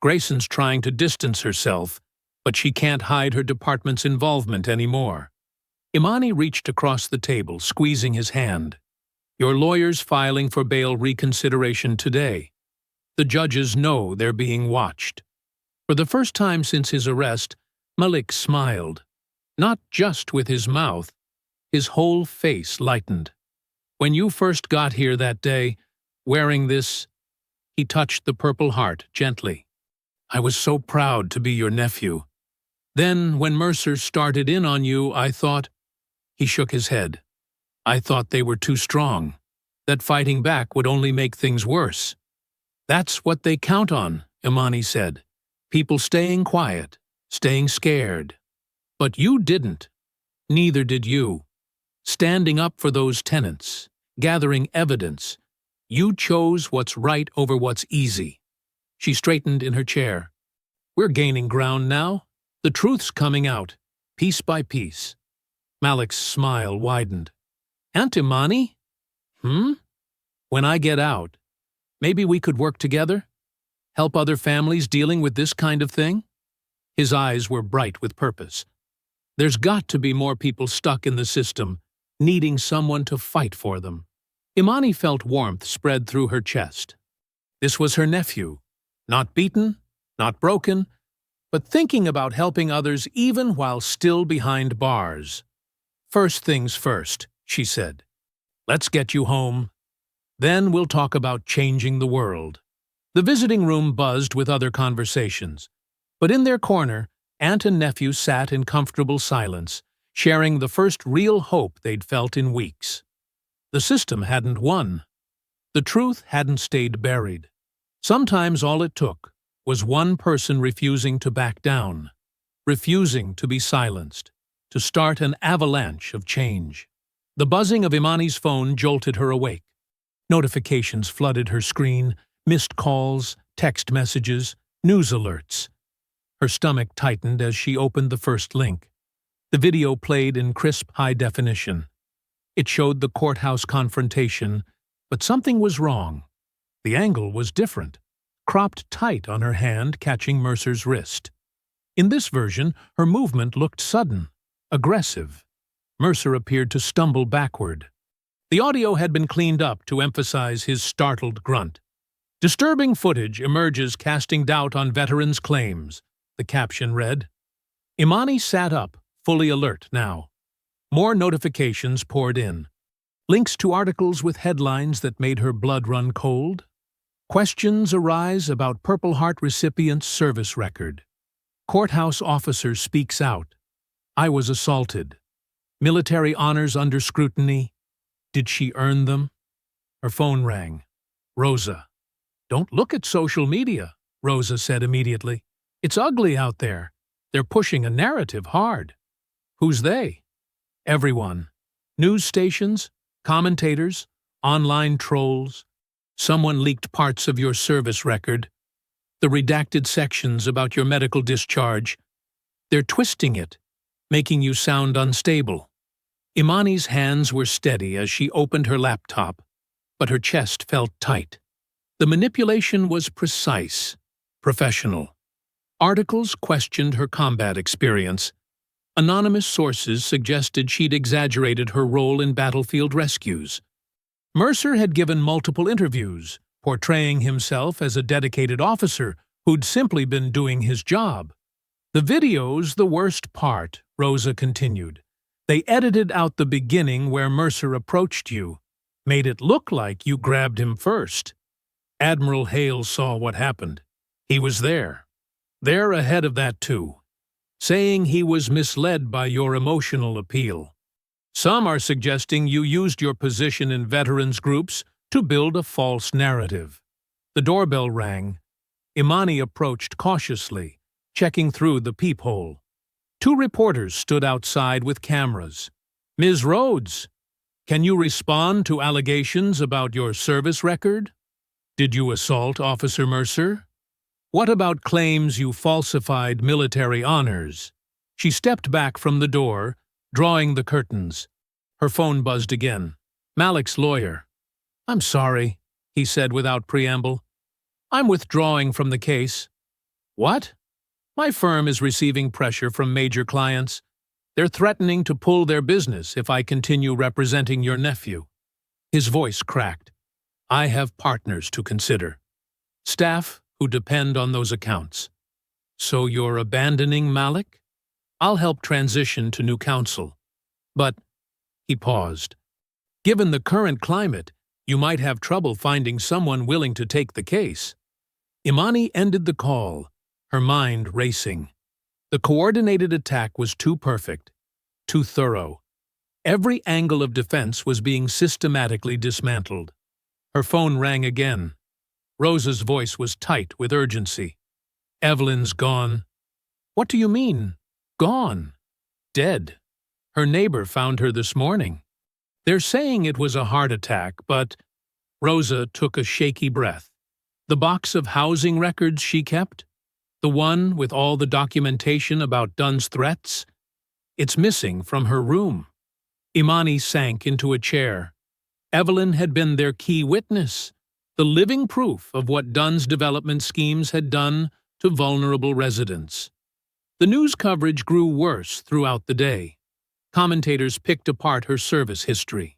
Grayson's trying to distance herself, but she can't hide her department's involvement anymore." Imani reached across the table, squeezing his hand. "Your lawyer's filing for bail reconsideration today. The judges know they're being watched." For the first time since his arrest, Malik smiled. Not just with his mouth. His whole face lightened. "When you first got here that day, wearing this," he touched the Purple Heart gently. "I was so proud to be your nephew. Then, when Mercer started in on you, I thought—" He shook his head. "I thought they were too strong, that fighting back would only make things worse." "That's what they count on," Imani said. "People staying quiet, staying scared. But you didn't. Neither did you. Standing up for those tenants, gathering evidence. You chose what's right over what's easy." She straightened in her chair. "We're gaining ground now. The truth's coming out, piece by piece." Malik's smile widened. "Aunt Imani? When I get out, maybe we could work together? Help other families dealing with this kind of thing?" His eyes were bright with purpose. "There's got to be more people stuck in the system, needing someone to fight for them." Imani felt warmth spread through her chest. This was her nephew, not beaten, not broken, but thinking about helping others even while still behind bars. "First things first," she said. "Let's get you home. Then we'll talk about changing the world." The visiting room buzzed with other conversations, but in their corner, aunt and nephew sat in comfortable silence, sharing the first real hope they'd felt in weeks. The system hadn't won. The truth hadn't stayed buried. Sometimes all it took was one person refusing to back down, refusing to be silenced, to start an avalanche of change. The buzzing of Imani's phone jolted her awake. Notifications flooded her screen, missed calls, text messages, news alerts. Her stomach tightened as she opened the first link. The video played in crisp high definition. It showed the courthouse confrontation, but something was wrong. The angle was different, cropped tight on her hand catching Mercer's wrist. In this version, her movement looked sudden, aggressive. Mercer appeared to stumble backward. The audio had been cleaned up to emphasize his startled grunt. "Disturbing footage emerges casting doubt on veterans' claims," the caption read. Imani sat up, fully alert now. More notifications poured in. Links to articles with headlines that made her blood run cold. Questions arise about Purple Heart recipient's service record. Courthouse officer speaks out. "I was assaulted." Military honors under scrutiny. Did she earn them? Her phone rang. Rosa. "Don't look at social media," Rosa said immediately. "It's ugly out there. They're pushing a narrative hard." "Who's they?" "Everyone. News stations, commentators, online trolls. Someone leaked parts of your service record. The redacted sections about your medical discharge. They're twisting it, making you sound unstable." Imani's hands were steady as she opened her laptop, but her chest felt tight. The manipulation was precise, professional. Articles questioned her combat experience. Anonymous sources suggested she'd exaggerated her role in battlefield rescues. Mercer had given multiple interviews, portraying himself as a dedicated officer who'd simply been doing his job. "The video's the worst part," Rosa continued. "They edited out the beginning where Mercer approached you, made it look like you grabbed him first. Admiral Hale saw what happened. He was there. They're ahead of that too, saying he was misled by your emotional appeal. Some are suggesting you used your position in veterans groups to build a false narrative." The doorbell rang. Imani approached cautiously, checking through the peephole. 2 reporters stood outside with cameras. "Ms. Rhodes, can you respond to allegations about your service record? Did you assault Officer Mercer? What about claims you falsified military honors?" She stepped back from the door, drawing the curtains. Her phone buzzed again. Malik's lawyer. "I'm sorry," he said without preamble. "I'm withdrawing from the case." "What?" "My firm is receiving pressure from major clients. They're threatening to pull their business if I continue representing your nephew." His voice cracked. "I have partners to consider. Staff who depend on those accounts." "So you're abandoning Malik?" "I'll help transition to new counsel. But," he paused, "given the current climate, you might have trouble finding someone willing to take the case." Imani ended the call, her mind racing. The coordinated attack was too perfect, too thorough. Every angle of defense was being systematically dismantled. Her phone rang again. Rosa's voice was tight with urgency. "Evelyn's gone." "What do you mean, gone?" "Dead. Her neighbor found her this morning. They're saying it was a heart attack, but—" Rosa took a shaky breath. "The box of housing records she kept? The one with all the documentation about Dunn's threats? It's missing from her room." Imani sank into a chair. Evelyn had been their key witness, the living proof of what Dunn's development schemes had done to vulnerable residents. The news coverage grew worse throughout the day. Commentators picked apart her service history.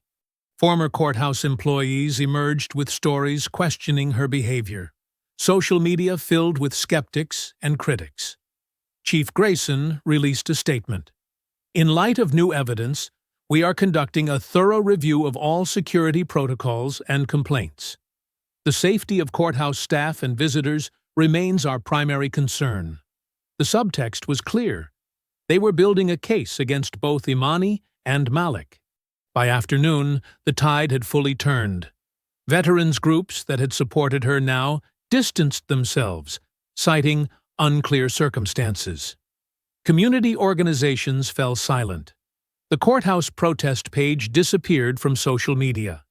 Former courthouse employees emerged with stories questioning her behavior. Social media filled with skeptics and critics. Chief Grayson released a statement. "In light of new evidence, we are conducting a thorough review of all security protocols and complaints. The safety of courthouse staff and visitors remains our primary concern." The subtext was clear. They were building a case against both Imani and Malik. By afternoon, the tide had fully turned. Veterans groups that had supported her now distanced themselves, citing unclear circumstances. Community organizations fell silent. The courthouse protest page disappeared from social media.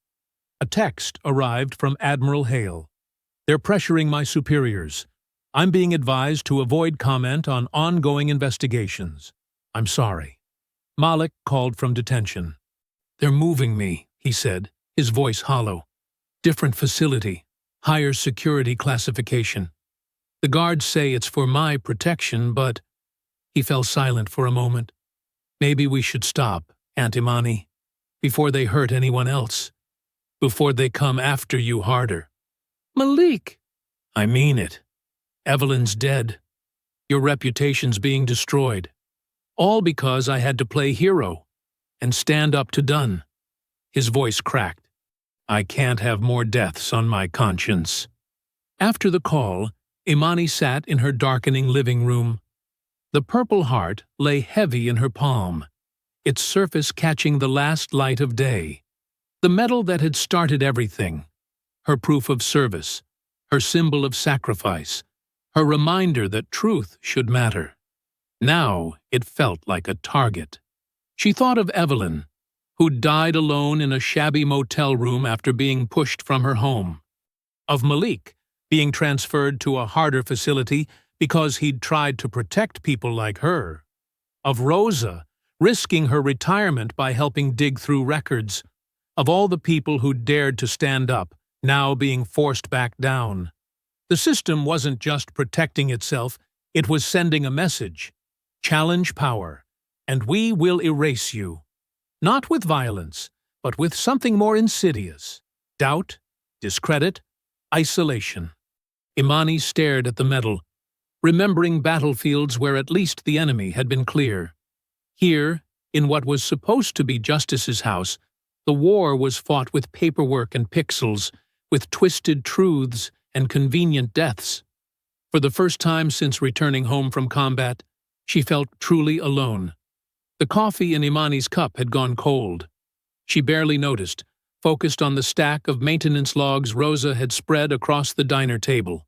A text arrived from Admiral Hale. They're pressuring my superiors. I'm being advised to avoid comment on ongoing investigations. I'm sorry. Malik called from detention. They're moving me, he said, his voice hollow. Different facility, higher security classification. The guards say it's for my protection, but... He fell silent for a moment. Maybe we should stop, Aunt Imani, before they hurt anyone else, before they come after you harder. Malik! I mean it. Evelyn's dead. Your reputation's being destroyed. All because I had to play hero and stand up to Dunn. His voice cracked. I can't have more deaths on my conscience. After the call, Imani sat in her darkening living room. The Purple Heart lay heavy in her palm, its surface catching the last light of day. The medal that had started everything, her proof of service, her symbol of sacrifice, her reminder that truth should matter. Now it felt like a target. She thought of Evelyn, who'd died alone in a shabby motel room after being pushed from her home. Of Malik, being transferred to a harder facility because he'd tried to protect people like her. Of Rosa, risking her retirement by helping dig through records. Of all the people who'd dared to stand up, now being forced back down. The system wasn't just protecting itself, it was sending a message. Challenge power, and we will erase you. Not with violence, but with something more insidious. Doubt, discredit, isolation. Imani stared at the medal, remembering battlefields where at least the enemy had been clear. Here, in what was supposed to be Justice's house, the war was fought with paperwork and pixels, with twisted truths and convenient deaths. For the first time since returning home from combat, she felt truly alone. The coffee in Imani's cup had gone cold. She barely noticed, focused on the stack of maintenance logs Rosa had spread across the diner table.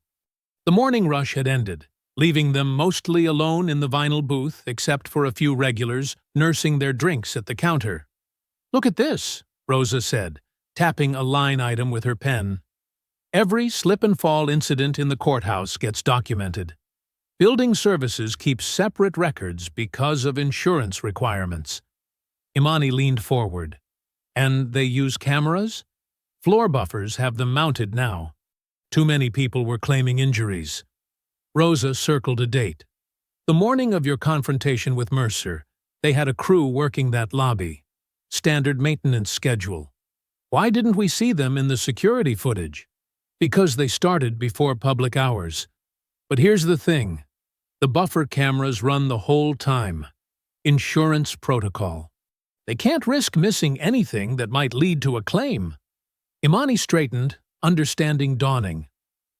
The morning rush had ended, leaving them mostly alone in the vinyl booth except for a few regulars nursing their drinks at the counter. Look at this, Rosa said, tapping a line item with her pen. Every slip-and-fall incident in the courthouse gets documented. Building Services keeps separate records because of insurance requirements. Imani leaned forward. And they use cameras? Floor buffers have them mounted now. Too many people were claiming injuries. Rosa circled a date. The morning of your confrontation with Mercer, they had a crew working that lobby. Standard maintenance schedule. Why didn't we see them in the security footage? Because they started before public hours. But here's the thing. The buffer cameras run the whole time. Insurance protocol. They can't risk missing anything that might lead to a claim. Imani straightened, understanding dawning.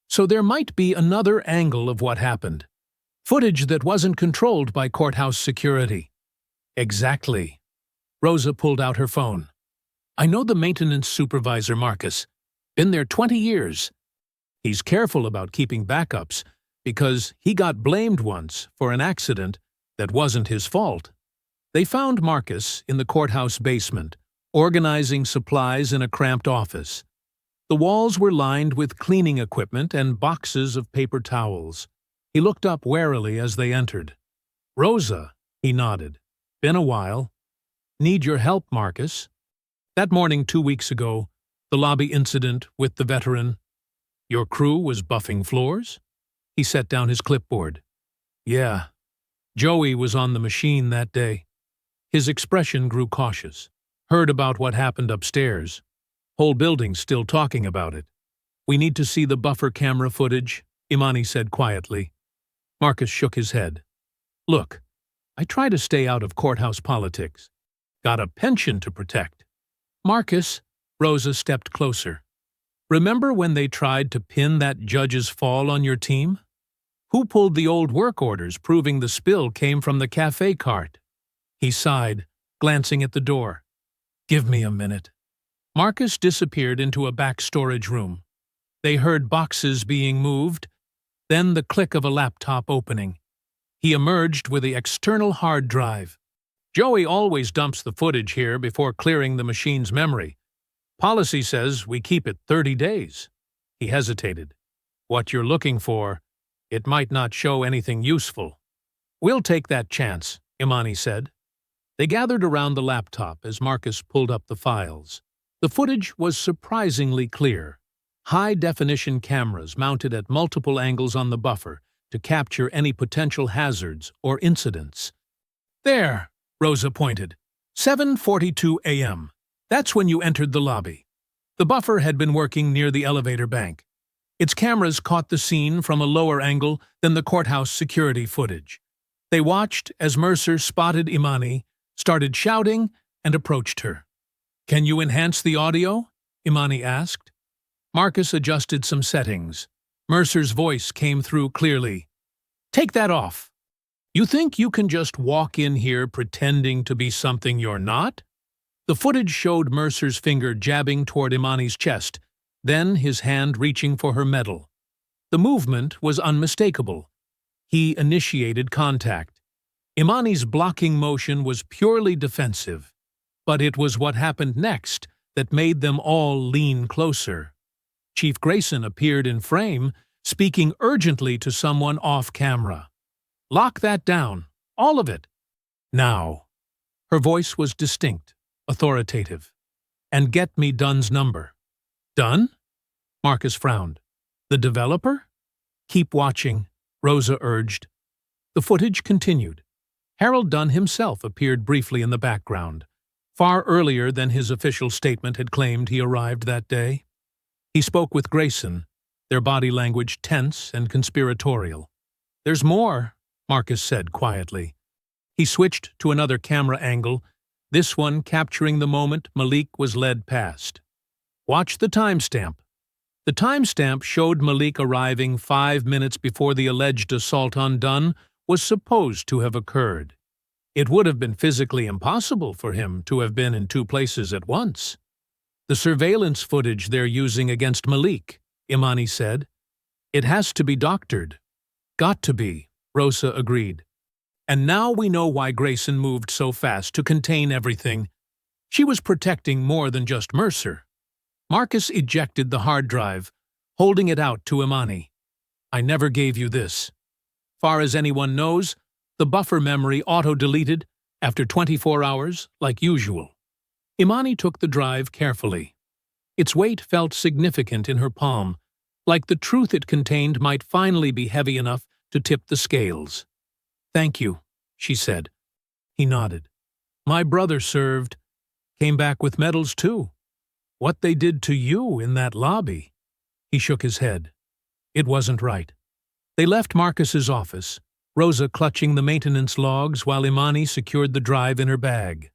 So there might be another angle of what happened. Footage that wasn't controlled by courthouse security. Exactly. Rosa pulled out her phone. I know the maintenance supervisor, Marcus. Been there 20 years. He's careful about keeping backups because he got blamed once for an accident that wasn't his fault. They found Marcus in the courthouse basement, organizing supplies in a cramped office. The walls were lined with cleaning equipment and boxes of paper towels. He looked up warily as they entered. Rosa, he nodded. Been a while. Need your help, Marcus. That morning 2 weeks ago, the lobby incident with the veteran. Your crew was buffing floors? He set down his clipboard. Yeah. Joey was on the machine that day. His expression grew cautious. Heard about what happened upstairs. Whole building's still talking about it. We need to see the buffer camera footage, Imani said quietly. Marcus shook his head. Look, I try to stay out of courthouse politics. Got a pension to protect. Marcus, Rosa stepped closer. Remember when they tried to pin that judge's fall on your team? Who pulled the old work orders proving the spill came from the cafe cart? He sighed, glancing at the door. Give me a minute. Marcus disappeared into a back storage room. They heard boxes being moved, then the click of a laptop opening. He emerged with the external hard drive. Joey always dumps the footage here before clearing the machine's memory. Policy says we keep it 30 days. He hesitated. What you're looking for, it might not show anything useful. We'll take that chance, Imani said. They gathered around the laptop as Marcus pulled up the files. The footage was surprisingly clear. High-definition cameras mounted at multiple angles on the buffer to capture any potential hazards or incidents. There, Rosa pointed. 7:42 a.m. That's when you entered the lobby. The buffer had been working near the elevator bank. Its cameras caught the scene from a lower angle than the courthouse security footage. They watched as Mercer spotted Imani, started shouting, and approached her. "Can you enhance the audio?" Imani asked. Marcus adjusted some settings. Mercer's voice came through clearly. "Take that off. You think you can just walk in here pretending to be something you're not?" The footage showed Mercer's finger jabbing toward Imani's chest, then his hand reaching for her medal. The movement was unmistakable. He initiated contact. Imani's blocking motion was purely defensive, but it was what happened next that made them all lean closer. Chief Grayson appeared in frame, speaking urgently to someone off-camera. "Lock that down, all of it. Now." Her voice was distinct, authoritative. "And get me Dunn's number." "Dunn?" Marcus frowned. "The developer?" "Keep watching," Rosa urged. The footage continued. Harold Dunn himself appeared briefly in the background, far earlier than his official statement had claimed he arrived that day. He spoke with Grayson, their body language tense and conspiratorial. "There's more," Marcus said quietly. He switched to another camera angle, this one capturing the moment Malik was led past. "Watch the timestamp." The timestamp showed Malik arriving 5 minutes before the alleged assault on Dunn was supposed to have occurred. It would have been physically impossible for him to have been in two places at once. "The surveillance footage they're using against Malik," Imani said. "It has to be doctored." "Got to be," Rosa agreed. "And now we know why Grayson moved so fast to contain everything. She was protecting more than just Mercer." Marcus ejected the hard drive, holding it out to Imani. "I never gave you this. Far as anyone knows, the buffer memory auto-deleted after 24 hours, like usual." Imani took the drive carefully. Its weight felt significant in her palm, like the truth it contained might finally be heavy enough to tip the scales. "Thank you," she said. He nodded. "My brother served. Came back with medals too. What they did to you in that lobby." He shook his head. It wasn't right. They left Marcus's office, Rosa clutching the maintenance logs while Imani secured the drive in her bag.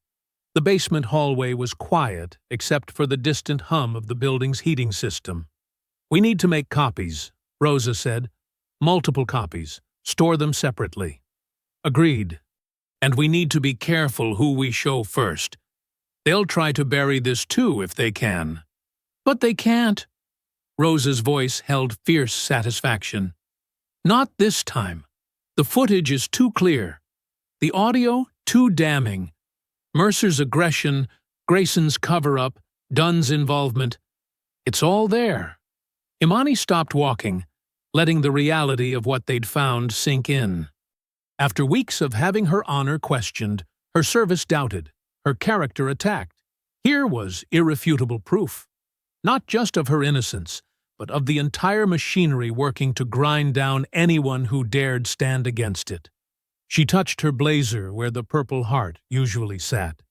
The basement hallway was quiet except for the distant hum of the building's heating system. "We need to make copies," Rosa said. "Multiple copies. Store them separately." "Agreed. And we need to be careful who we show first. They'll try to bury this too if they can." "But they can't." Rosa's voice held fierce satisfaction. "Not this time. The footage is too clear. The audio, too damning. Mercer's aggression, Grayson's cover-up, Dunn's involvement. It's all there." Imani stopped walking, letting the reality of what they'd found sink in. After weeks of having her honor questioned, her service doubted, her character attacked, here was irrefutable proof, not just of her innocence, but of the entire machinery working to grind down anyone who dared stand against it. She touched her blazer where the Purple Heart usually sat.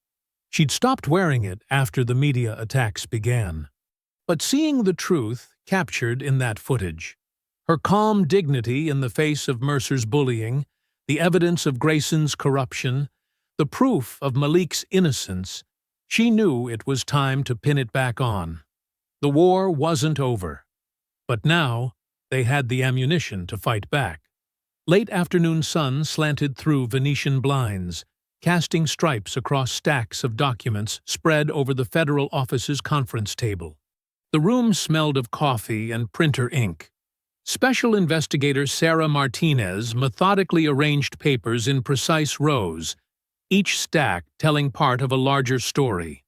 She'd stopped wearing it after the media attacks began. But seeing the truth captured in that footage, her calm dignity in the face of Mercer's bullying, the evidence of Grayson's corruption, the proof of Malik's innocence, she knew it was time to pin it back on. The war wasn't over. But now, they had the ammunition to fight back. Late afternoon sun slanted through Venetian blinds, casting stripes across stacks of documents spread over the federal office's conference table. The room smelled of coffee and printer ink. Special Investigator Sarah Martinez methodically arranged papers in precise rows, each stack telling part of a larger story.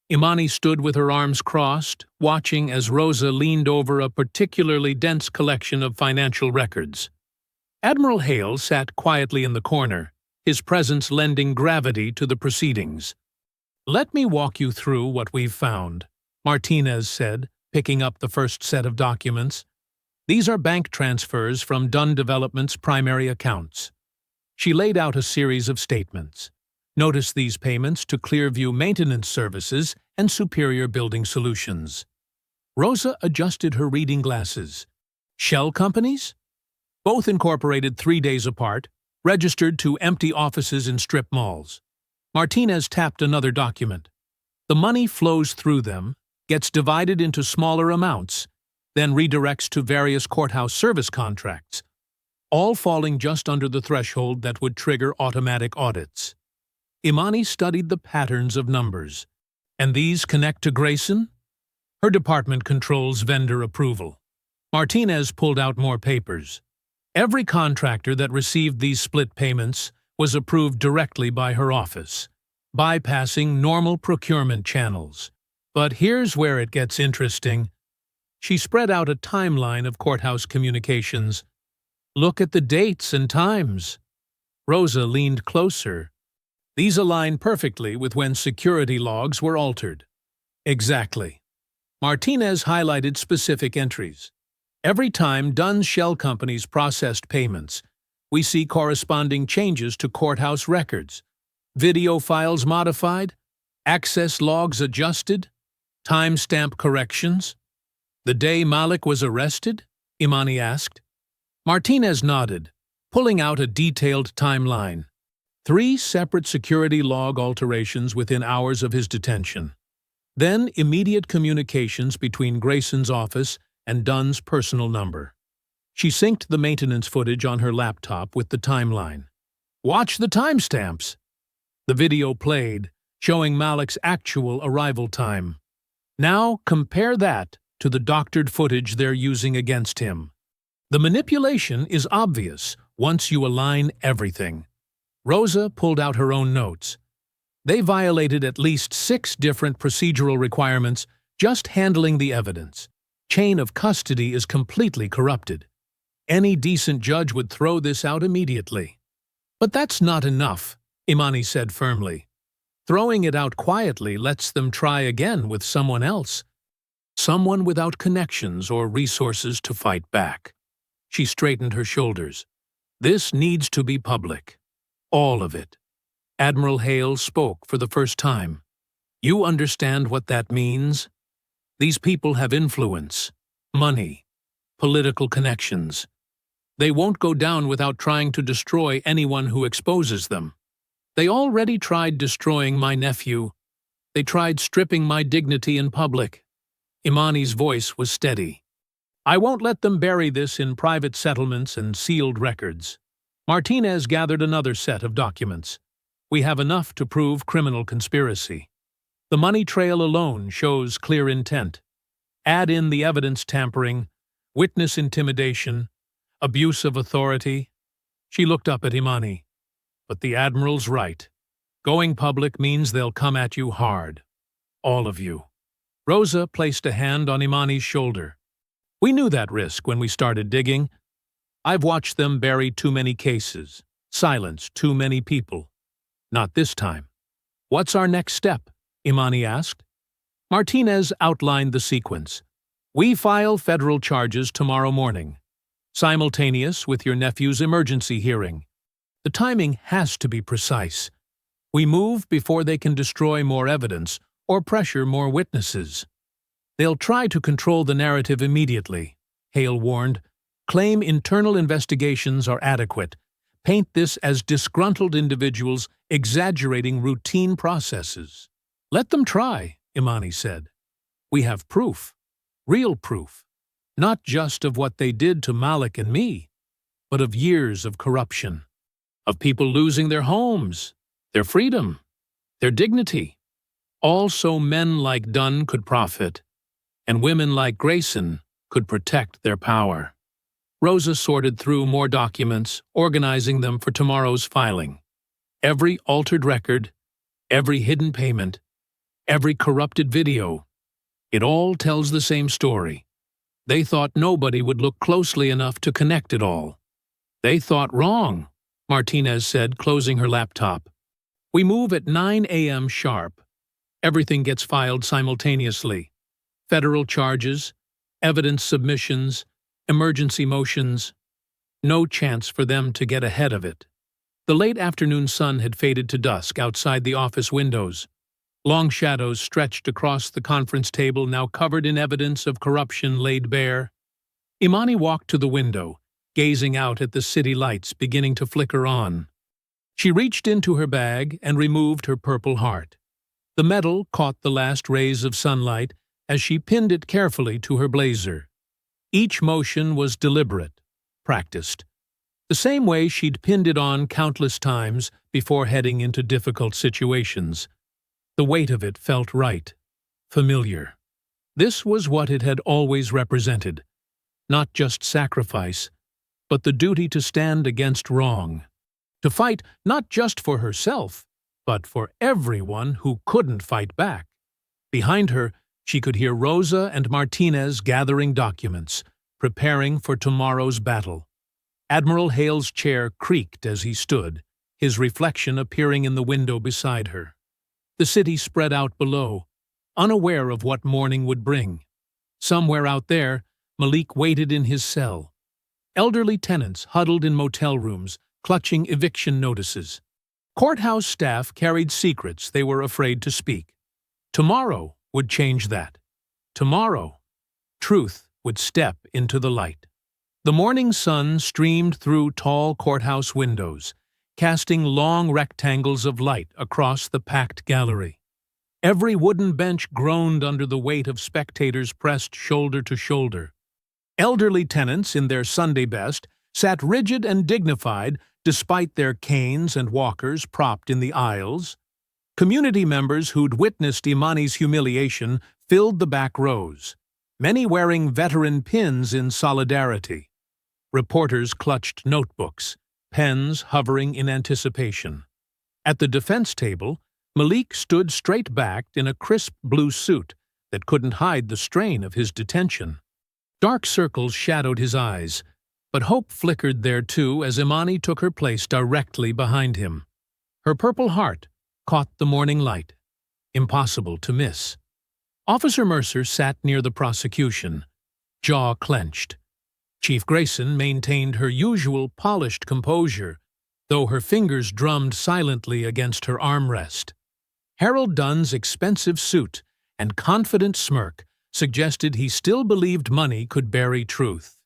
Imani stood with her arms crossed, watching as Rosa leaned over a particularly dense collection of financial records. Admiral Hale sat quietly in the corner, his presence lending gravity to the proceedings. "Let me walk you through what we've found," Martinez said, picking up the first set of documents. "These are bank transfers from Dunn Development's primary accounts." She laid out a series of statements. "Notice these payments to Clearview Maintenance Services and Superior Building Solutions." Rosa adjusted her reading glasses. "Shell companies?" "Both incorporated 3 days apart, registered to empty offices in strip malls." Martinez tapped another document. "The money flows through them, gets divided into smaller amounts, then redirects to various courthouse service contracts, all falling just under the threshold that would trigger automatic audits." Imani studied the patterns of numbers. "And these connect to Grayson?" "Her department controls vendor approval." Martinez pulled out more papers. "Every contractor that received these split payments was approved directly by her office, bypassing normal procurement channels. But here's where it gets interesting." She spread out a timeline of courthouse communications. "Look at the dates and times." Rosa leaned closer. "These align perfectly with when security logs were altered." "Exactly." Martinez highlighted specific entries. "Every time Dunn's shell companies processed payments, we see corresponding changes to courthouse records. Video files modified, access logs adjusted, timestamp corrections." "The day Malik was arrested?" Imani asked. Martinez nodded, pulling out a detailed timeline. 3 separate security log alterations within hours of his detention. Then immediate communications between Grayson's office and Dunn's personal number. She synced the maintenance footage on her laptop with the timeline. "Watch the timestamps." The video played, showing Malik's actual arrival time. "Now compare that to the doctored footage they're using against him. The manipulation is obvious once you align everything." Rosa pulled out her own notes. "They violated at least 6 different procedural requirements just handling the evidence. Chain of custody is completely corrupted. Any decent judge would throw this out immediately." "But that's not enough," Imani said firmly. "Throwing it out quietly lets them try again with someone else. Someone without connections or resources to fight back." She straightened her shoulders. "This needs to be public. All of it." Admiral Hale spoke for the first time. "You understand what that means? These people have influence, money, political connections. They won't go down without trying to destroy anyone who exposes them. They already tried destroying my nephew. They tried stripping my dignity in public." Imani's voice was steady. "I won't let them bury this in private settlements and sealed records." Martinez gathered another set of documents. "We have enough to prove criminal conspiracy. The money trail alone shows clear intent. Add in the evidence tampering, witness intimidation, abuse of authority." She looked up at Imani. "But the Admiral's right. Going public means they'll come at you hard. All of you." Rosa placed a hand on Imani's shoulder. "We knew that risk when we started digging. I've watched them bury too many cases, silence too many people. Not this time." "What's our next step?" Imani asked. Martinez outlined the sequence. "We file federal charges tomorrow morning, simultaneous with your nephew's emergency hearing. The timing has to be precise. We move before they can destroy more evidence or pressure more witnesses." "They'll try to control the narrative immediately," Hale warned. "Claim internal investigations are adequate. Paint this as disgruntled individuals exaggerating routine processes." "Let them try," Imani said. "We have proof, real proof, not just of what they did to Malik and me, but of years of corruption, of people losing their homes, their freedom, their dignity. All so men like Dunn could profit, and women like Grayson could protect their power." Rosa sorted through more documents, organizing them for tomorrow's filing. Every altered record, every hidden payment, every corrupted video. It all tells the same story. They thought nobody would look closely enough to connect it all. They thought wrong, Martinez said, closing her laptop. We move at 9 a.m. sharp. Everything gets filed simultaneously. Federal charges, evidence submissions, emergency motions. No chance for them to get ahead of it. The late afternoon sun had faded to dusk outside the office windows. Long shadows stretched across the conference table, now covered in evidence of corruption laid bare. Imani walked to the window, gazing out at the city lights beginning to flicker on. She reached into her bag and removed her Purple Heart. The metal caught the last rays of sunlight as she pinned it carefully to her blazer. Each motion was deliberate, practiced. The same way she'd pinned it on countless times before heading into difficult situations. The weight of it felt right, familiar. This was what it had always represented. Not just sacrifice, but the duty to stand against wrong. To fight not just for herself, but for everyone who couldn't fight back. Behind her, she could hear Rosa and Martinez gathering documents, preparing for tomorrow's battle. Admiral Hale's chair creaked as he stood, his reflection appearing in the window beside her. The city spread out below, unaware of what morning would bring. Somewhere out there, Malik waited in his cell. Elderly tenants huddled in motel rooms, clutching eviction notices. Courthouse staff carried secrets they were afraid to speak. Tomorrow would change that. Tomorrow, truth would step into the light. The morning sun streamed through tall courthouse windows, casting long rectangles of light across the packed gallery. Every wooden bench groaned under the weight of spectators pressed shoulder to shoulder. Elderly tenants, in their Sunday best, sat rigid and dignified despite their canes and walkers propped in the aisles. Community members who'd witnessed Imani's humiliation filled the back rows, many wearing veteran pins in solidarity. Reporters clutched notebooks, pens hovering in anticipation. At the defense table, Malik stood straight-backed in a crisp blue suit that couldn't hide the strain of his detention. Dark circles shadowed his eyes, but hope flickered there too as Imani took her place directly behind him. Her Purple Heart caught the morning light. Impossible to miss. Officer Mercer sat near the prosecution, jaw clenched. Chief Grayson maintained her usual polished composure, though her fingers drummed silently against her armrest. Harold Dunn's expensive suit and confident smirk suggested he still believed money could bury truth.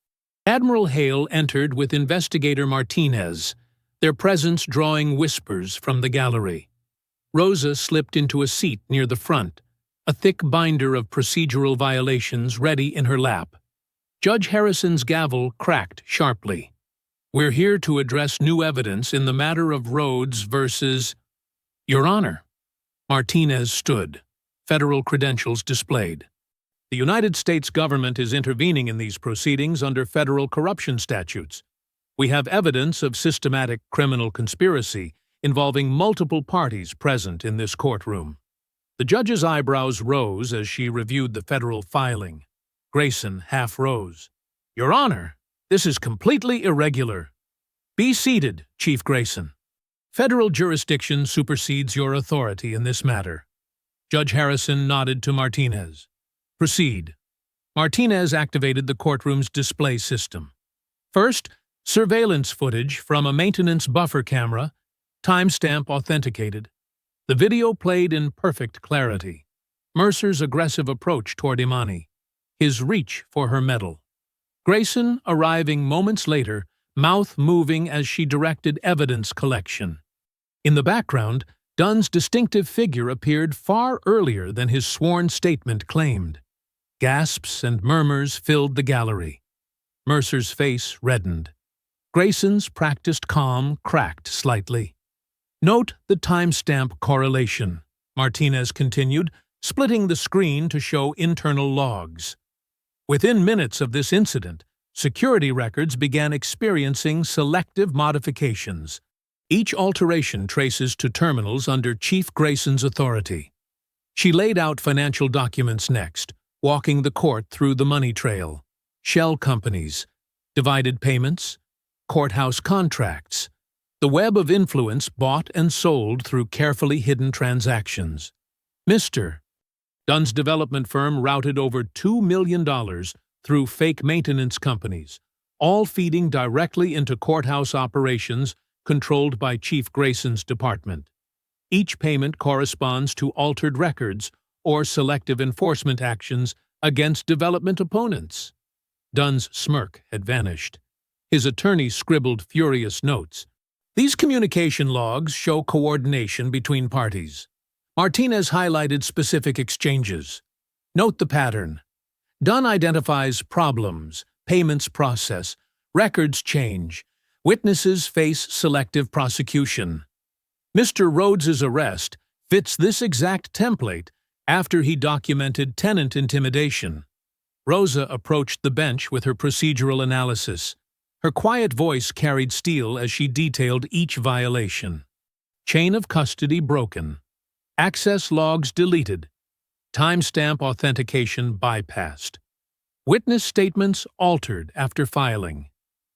Admiral Hale entered with Investigator Martinez, their presence drawing whispers from the gallery. Rosa slipped into a seat near the front, a thick binder of procedural violations ready in her lap. Judge Harrison's gavel cracked sharply. We're here to address new evidence in the matter of Rhodes versus... Your Honor. Martinez stood, federal credentials displayed. The United States government is intervening in these proceedings under federal corruption statutes. We have evidence of systematic criminal conspiracy involving multiple parties present in this courtroom. The judge's eyebrows rose as she reviewed the federal filing. Grayson half rose. Your Honor, this is completely irregular. Be seated, Chief Grayson. Federal jurisdiction supersedes your authority in this matter. Judge Harrison nodded to Martinez. Proceed. Martinez activated the courtroom's display system. First, surveillance footage from a maintenance buffer camera, timestamp authenticated. The video played in perfect clarity. Mercer's aggressive approach toward Imani, his reach for her medal. Grayson arriving moments later, mouth moving as she directed evidence collection. In the background, Dunn's distinctive figure appeared far earlier than his sworn statement claimed. Gasps and murmurs filled the gallery. Mercer's face reddened. Grayson's practiced calm cracked slightly. Note the timestamp correlation, Martinez continued, splitting the screen to show internal logs. Within minutes of this incident, security records began experiencing selective modifications. Each alteration traces to terminals under Chief Grayson's authority. She laid out financial documents next, walking the court through the money trail. Shell companies, divided payments, courthouse contracts. The web of influence bought and sold through carefully hidden transactions. Mr. Dunn's development firm routed over $2 million through fake maintenance companies, all feeding directly into courthouse operations controlled by Chief Grayson's department. Each payment corresponds to altered records or selective enforcement actions against development opponents. Dunn's smirk had vanished. His attorney scribbled furious notes. These communication logs show coordination between parties. Martinez highlighted specific exchanges. Note the pattern. Dunn identifies problems, payments process, records change, witnesses face selective prosecution. Mr. Rhodes's arrest fits this exact template after he documented tenant intimidation. Rosa approached the bench with her procedural analysis. Her quiet voice carried steel as she detailed each violation. Chain of custody broken. Access logs deleted. Timestamp authentication bypassed. Witness statements altered after filing.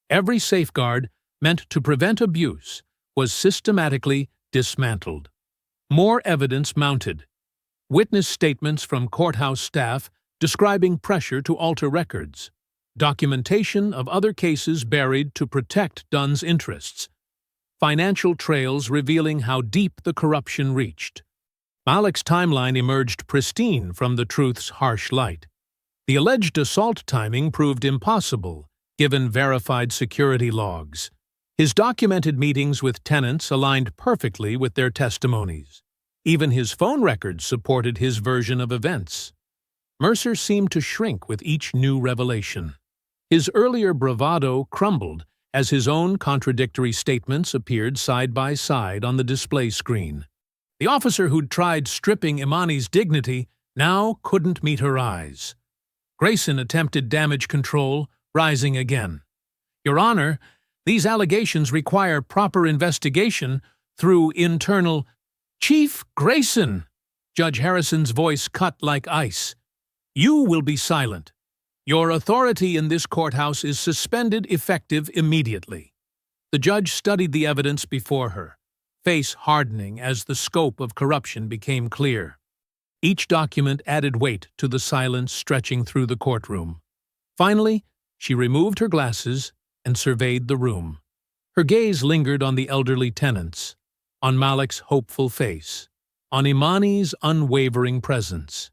Every safeguard meant to prevent abuse was systematically dismantled. More evidence mounted. Witness statements from courthouse staff describing pressure to alter records. Documentation of other cases buried to protect Dunn's interests. Financial trails revealing how deep the corruption reached. Malik's timeline emerged pristine from the truth's harsh light. The alleged assault timing proved impossible, given verified security logs. His documented meetings with tenants aligned perfectly with their testimonies. Even his phone records supported his version of events. Mercer seemed to shrink with each new revelation. His earlier bravado crumbled as his own contradictory statements appeared side by side on the display screen. The officer who'd tried stripping Imani's dignity now couldn't meet her eyes. Grayson attempted damage control, rising again. Your Honor, these allegations require proper investigation through internal— Chief Grayson! Judge Harrison's voice cut like ice. You will be silent. Your authority in this courthouse is suspended effective immediately. The judge studied the evidence before her, face hardening as the scope of corruption became clear. Each document added weight to the silence stretching through the courtroom. Finally, she removed her glasses and surveyed the room. Her gaze lingered on the elderly tenants, on Malik's hopeful face, on Imani's unwavering presence.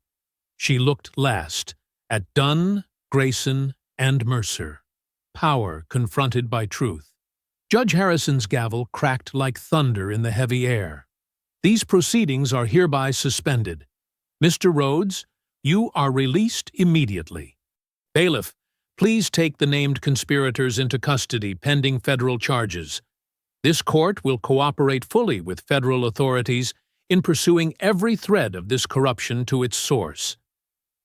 She looked last at Dunn, Grayson, and Mercer. Power confronted by truth. Judge Harrison's gavel cracked like thunder in the heavy air. These proceedings are hereby suspended. Mr. Rhodes, you are released immediately. Bailiff, please take the named conspirators into custody pending federal charges. This court will cooperate fully with federal authorities in pursuing every thread of this corruption to its source.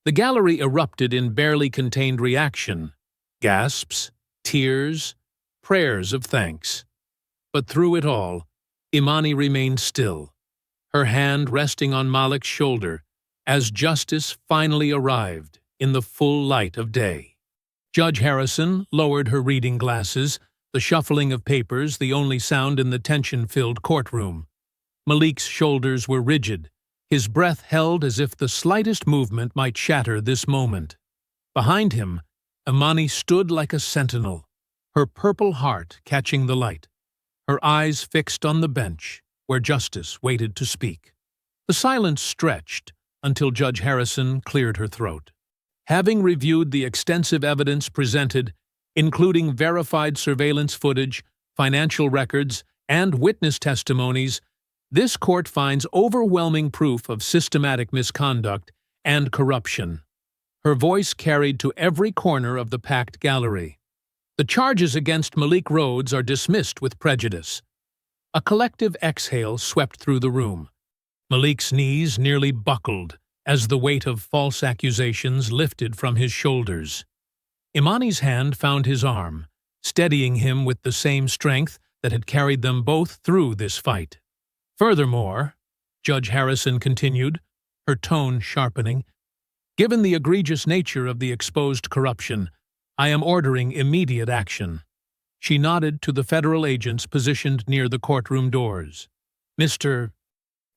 The gallery erupted in barely contained reaction, gasps, tears, prayers of thanks. But through it all, Imani remained still, her hand resting on Malik's shoulder as justice finally arrived in the full light of day. Judge Harrison lowered her reading glasses, the shuffling of papers the only sound in the tension-filled courtroom. Malik's shoulders were rigid, his breath held as if the slightest movement might shatter this moment. Behind him, Imani stood like a sentinel, her purple heart catching the light, her eyes fixed on the bench where justice waited to speak. The silence stretched until Judge Harrison cleared her throat. Having reviewed the extensive evidence presented, including verified surveillance footage, financial records, and witness testimonies, this court finds overwhelming proof of systematic misconduct and corruption. Her voice carried to every corner of the packed gallery. The charges against Malik Rhodes are dismissed with prejudice. A collective exhale swept through the room. Malik's knees nearly buckled as the weight of false accusations lifted from his shoulders. Imani's hand found his arm, steadying him with the same strength that had carried them both through this fight. Furthermore, Judge Harrison continued, her tone sharpening. "Given the egregious nature of the exposed corruption, I am ordering immediate action." She nodded to the federal agents positioned near the courtroom doors. "Mr.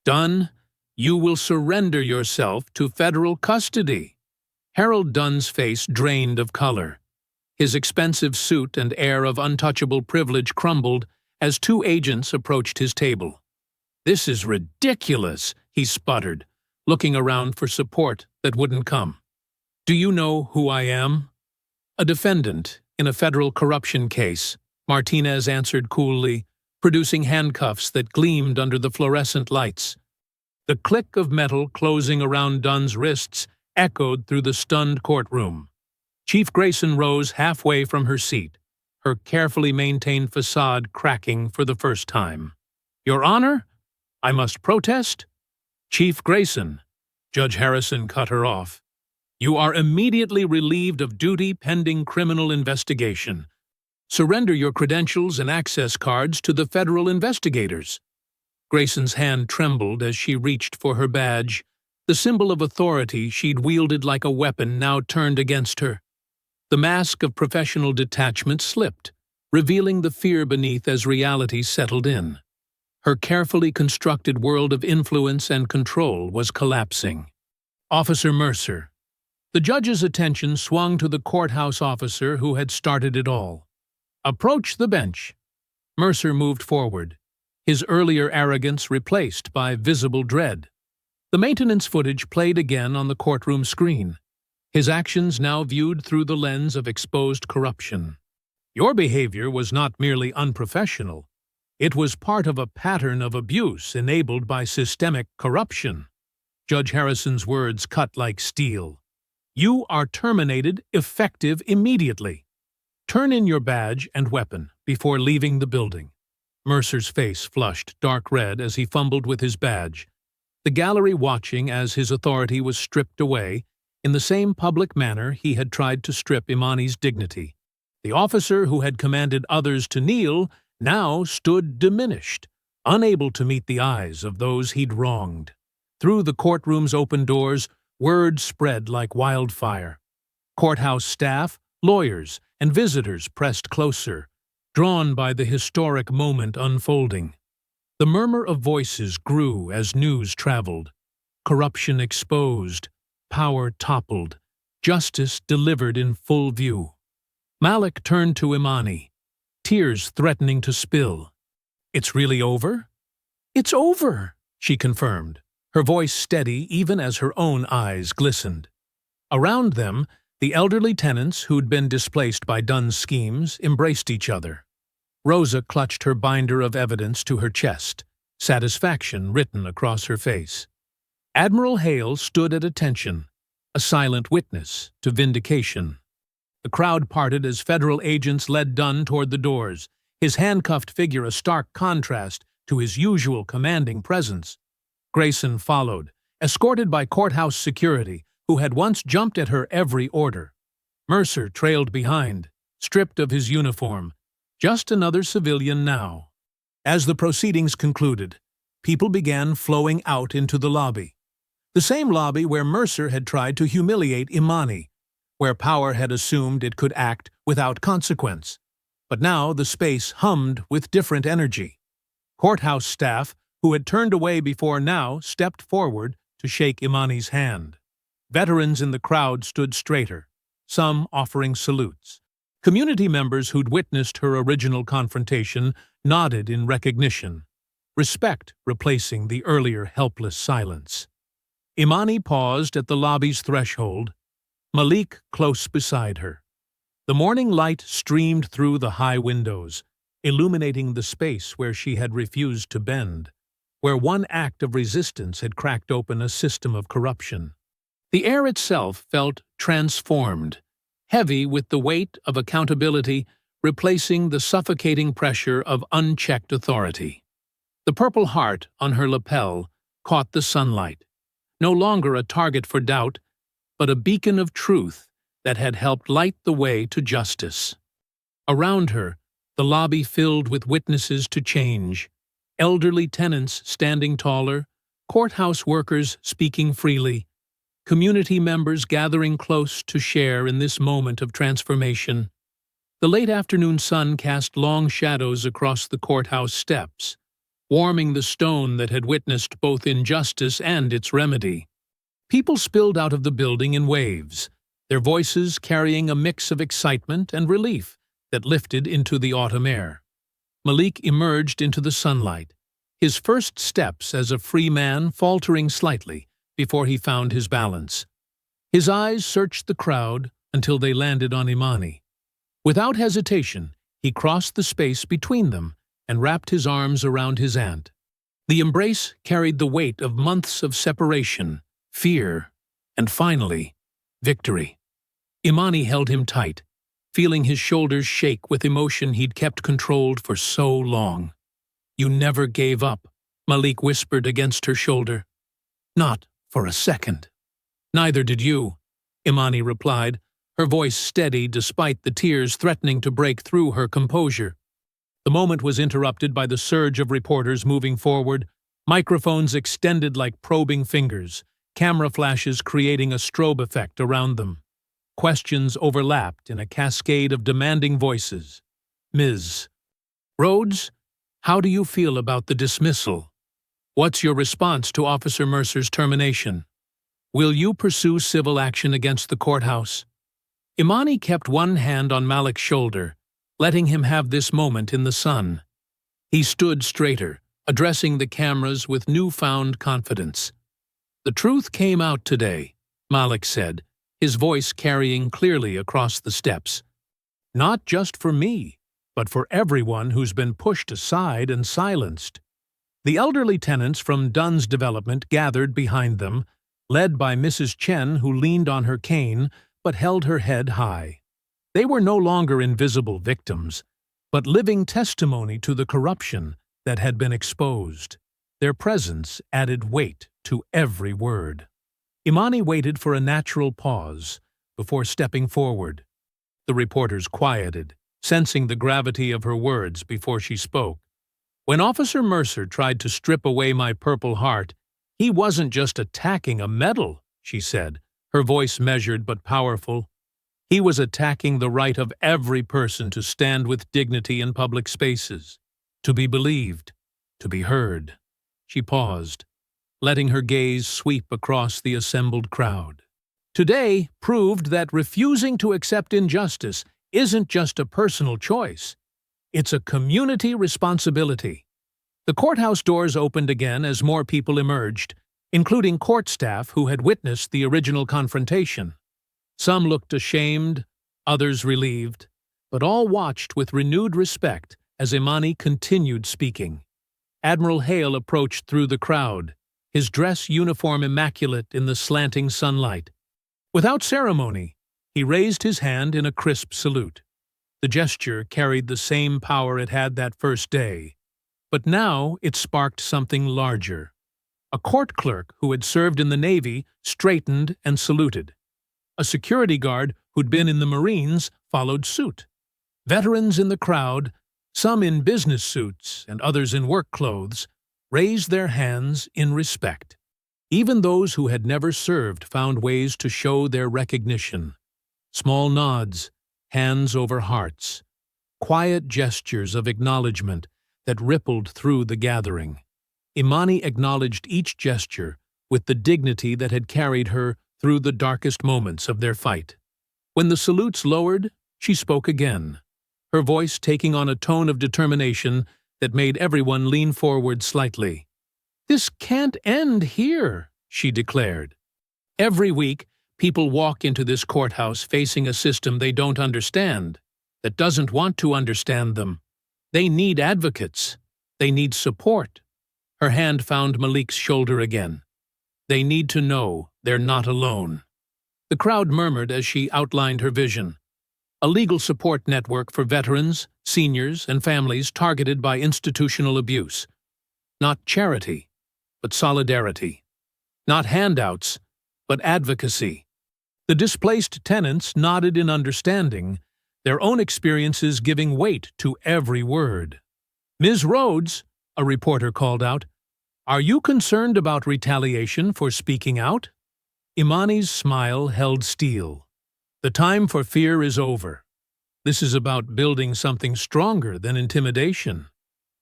Dunn, you will surrender yourself to federal custody." Harold Dunn's face drained of color. His expensive suit and air of untouchable privilege crumbled as two agents approached his table. "This is ridiculous," he sputtered, looking around for support that wouldn't come. "Do you know who I am?" "A defendant in a federal corruption case," Martinez answered coolly, producing handcuffs that gleamed under the fluorescent lights. The click of metal closing around Dunn's wrists echoed through the stunned courtroom. Chief Grayson rose halfway from her seat, her carefully maintained facade cracking for the first time. "Your Honor, I must protest." "Chief Grayson," Judge Harrison cut her off. "You are immediately relieved of duty pending criminal investigation. Surrender your credentials and access cards to the federal investigators." Grayson's hand trembled as she reached for her badge, the symbol of authority she'd wielded like a weapon now turned against her. The mask of professional detachment slipped, revealing the fear beneath as reality settled in. Her carefully constructed world of influence and control was collapsing. "Officer Mercer." The judge's attention swung to the courthouse officer who had started it all. "Approach the bench." Mercer moved forward, his earlier arrogance replaced by visible dread. The maintenance footage played again on the courtroom screen, his actions now viewed through the lens of exposed corruption. "Your behavior was not merely unprofessional. It was part of a pattern of abuse enabled by systemic corruption." Judge Harrison's words cut like steel. "You are terminated, effective immediately. Turn in your badge and weapon before leaving the building." Mercer's face flushed dark red as he fumbled with his badge, the gallery watching as his authority was stripped away in the same public manner he had tried to strip Imani's dignity. The officer who had commanded others to kneel now stood diminished, unable to meet the eyes of those he'd wronged. Through the courtroom's open doors, word spread like wildfire. Courthouse staff, lawyers, and visitors pressed closer, drawn by the historic moment unfolding. The murmur of voices grew as news traveled. Corruption exposed, power toppled, justice delivered in full view. Malik turned to Imani, tears threatening to spill. "It's really over?" "It's over," she confirmed, her voice steady even as her own eyes glistened. Around them, the elderly tenants who'd been displaced by Dunn's schemes embraced each other. Rosa clutched her binder of evidence to her chest, satisfaction written across her face. Admiral Hale stood at attention, a silent witness to vindication. The crowd parted as federal agents led Dunn toward the doors, his handcuffed figure a stark contrast to his usual commanding presence. Grayson followed, escorted by courthouse security, who had once jumped at her every order. Mercer trailed behind, stripped of his uniform, just another civilian now. As the proceedings concluded, people began flowing out into the lobby. The same lobby where Mercer had tried to humiliate Imani, where power had assumed it could act without consequence. But now the space hummed with different energy. Courthouse staff, who had turned away before now, stepped forward to shake Imani's hand. Veterans in the crowd stood straighter, some offering salutes. Community members who'd witnessed her original confrontation nodded in recognition, respect replacing the earlier helpless silence. Imani paused at the lobby's threshold, Malik close beside her. The morning light streamed through the high windows, illuminating the space where she had refused to bend, where one act of resistance had cracked open a system of corruption. The air itself felt transformed, heavy with the weight of accountability replacing the suffocating pressure of unchecked authority. The Purple Heart on her lapel caught the sunlight, no longer a target for doubt, but a beacon of truth that had helped light the way to justice. Around her, the lobby filled with witnesses to change, elderly tenants standing taller, Courthouse workers speaking freely, community members gathering close to share in this moment of transformation. The late afternoon sun cast long shadows across the courthouse steps, warming the stone that had witnessed both injustice and its remedy. People spilled out of the building in waves, their voices carrying a mix of excitement and relief that lifted into the autumn air. Malik emerged into the sunlight, his first steps as a free man faltering slightly before he found his balance. His eyes searched the crowd until they landed on Imani. Without hesitation, he crossed the space between them and wrapped his arms around his aunt. The embrace carried the weight of months of separation, fear, and finally, victory. Imani held him tight, feeling his shoulders shake with emotion he'd kept controlled for so long. "You never gave up," Malik whispered against her shoulder. "Not for a second." "Neither did you," Imani replied, her voice steady despite the tears threatening to break through her composure. The moment was interrupted by the surge of reporters moving forward, microphones extended like probing fingers, camera flashes creating a strobe effect around them. Questions overlapped in a cascade of demanding voices. "Ms. Rhodes, how do you feel about the dismissal? What's your response to Officer Mercer's termination? Will you pursue civil action against the courthouse?" Imani kept one hand on Malik's shoulder, letting him have this moment in the sun. He stood straighter, addressing the cameras with newfound confidence. "The truth came out today," Malik said, his voice carrying clearly across the steps. "Not just for me, but for everyone who's been pushed aside and silenced." The elderly tenants from Dunn's development gathered behind them, led by Mrs. Chen, who leaned on her cane but held her head high. They were no longer invisible victims, but living testimony to the corruption that had been exposed. Their presence added weight to every word. Imani waited for a natural pause before stepping forward. The reporters quieted, sensing the gravity of her words before she spoke. "When Officer Mercer tried to strip away my Purple Heart, he wasn't just attacking a medal," she said, her voice measured but powerful. "He was attacking the right of every person to stand with dignity in public spaces, to be believed, to be heard." She paused, letting her gaze sweep across the assembled crowd. "Today proved that refusing to accept injustice isn't just a personal choice. It's a community responsibility." The courthouse doors opened again as more people emerged, including court staff who had witnessed the original confrontation. Some looked ashamed, others relieved, but all watched with renewed respect as Imani continued speaking. Admiral Hale approached through the crowd, his dress uniform immaculate in the slanting sunlight. Without ceremony, he raised his hand in a crisp salute. The gesture carried the same power it had that first day, but now it sparked something larger. A court clerk who had served in the Navy straightened and saluted. A security guard who'd been in the Marines followed suit. Veterans in the crowd, some in business suits and others in work clothes, raised their hands in respect. Even those who had never served found ways to show their recognition. Small nods, hands over hearts, quiet gestures of acknowledgement that rippled through the gathering. Imani acknowledged each gesture with the dignity that had carried her through the darkest moments of their fight. When the salutes lowered, she spoke again, her voice taking on a tone of determination that made everyone lean forward slightly. "This can't end here," she declared. "Every week, people walk into this courthouse facing a system they don't understand, that doesn't want to understand them. They need advocates. They need support." Her hand found Malik's shoulder again. "They need to know they're not alone." The crowd murmured as she outlined her vision. A legal support network for veterans, seniors, and families targeted by institutional abuse. Not charity, but solidarity. Not handouts, but advocacy. The displaced tenants nodded in understanding, their own experiences giving weight to every word. "Ms. Rhodes," a reporter called out, Are you concerned about retaliation for speaking out? Imani's smile held steel. The time for fear is over. This is about building something stronger than intimidation.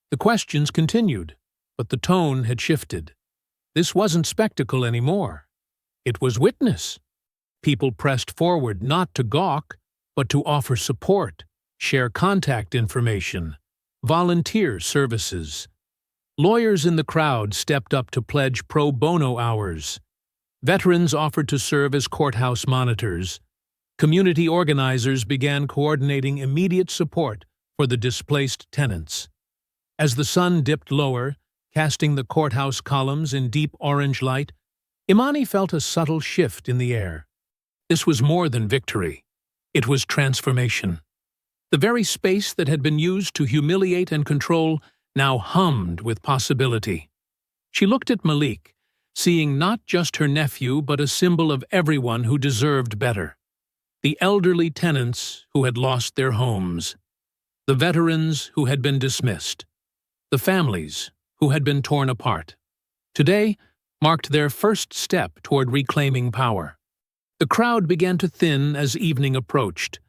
The questions continued, but the tone had shifted. This wasn't spectacle anymore. It was witness. People pressed forward not to gawk, but to offer support, share contact information, volunteer services. Lawyers in the crowd stepped up to pledge pro bono hours. Veterans offered to serve as courthouse monitors. Community organizers began coordinating immediate support for the displaced tenants. As the sun dipped lower, casting the courthouse columns in deep orange light, Imani felt a subtle shift in the air. This was more than victory. It was transformation. The very space that had been used to humiliate and control now hummed with possibility. She looked at Malik, seeing not just her nephew but a symbol of everyone who deserved better. The elderly tenants who had lost their homes, the veterans who had been dismissed, the families who had been torn apart. Today marked their first step toward reclaiming power. The crowd began to thin as evening approached.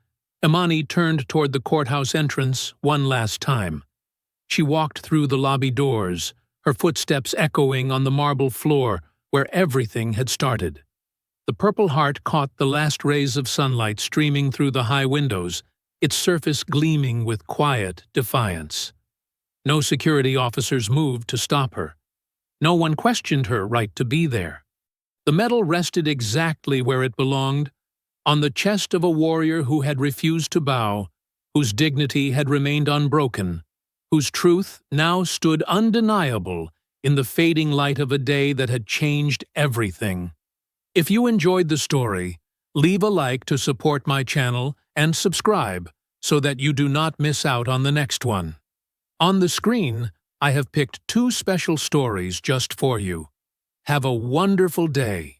Imani turned toward the courthouse entrance one last time. She walked through the lobby doors, her footsteps echoing on the marble floor where everything had started. The Purple Heart caught the last rays of sunlight streaming through the high windows, its surface gleaming with quiet defiance. No security officers moved to stop her. No one questioned her right to be there. The medal rested exactly where it belonged, on the chest of a warrior who had refused to bow, whose dignity had remained unbroken, whose truth now stood undeniable in the fading light of a day that had changed everything. If you enjoyed the story, leave a like to support my channel and subscribe so that you do not miss out on the next one. On the screen, I have picked 2 special stories just for you. Have a wonderful day.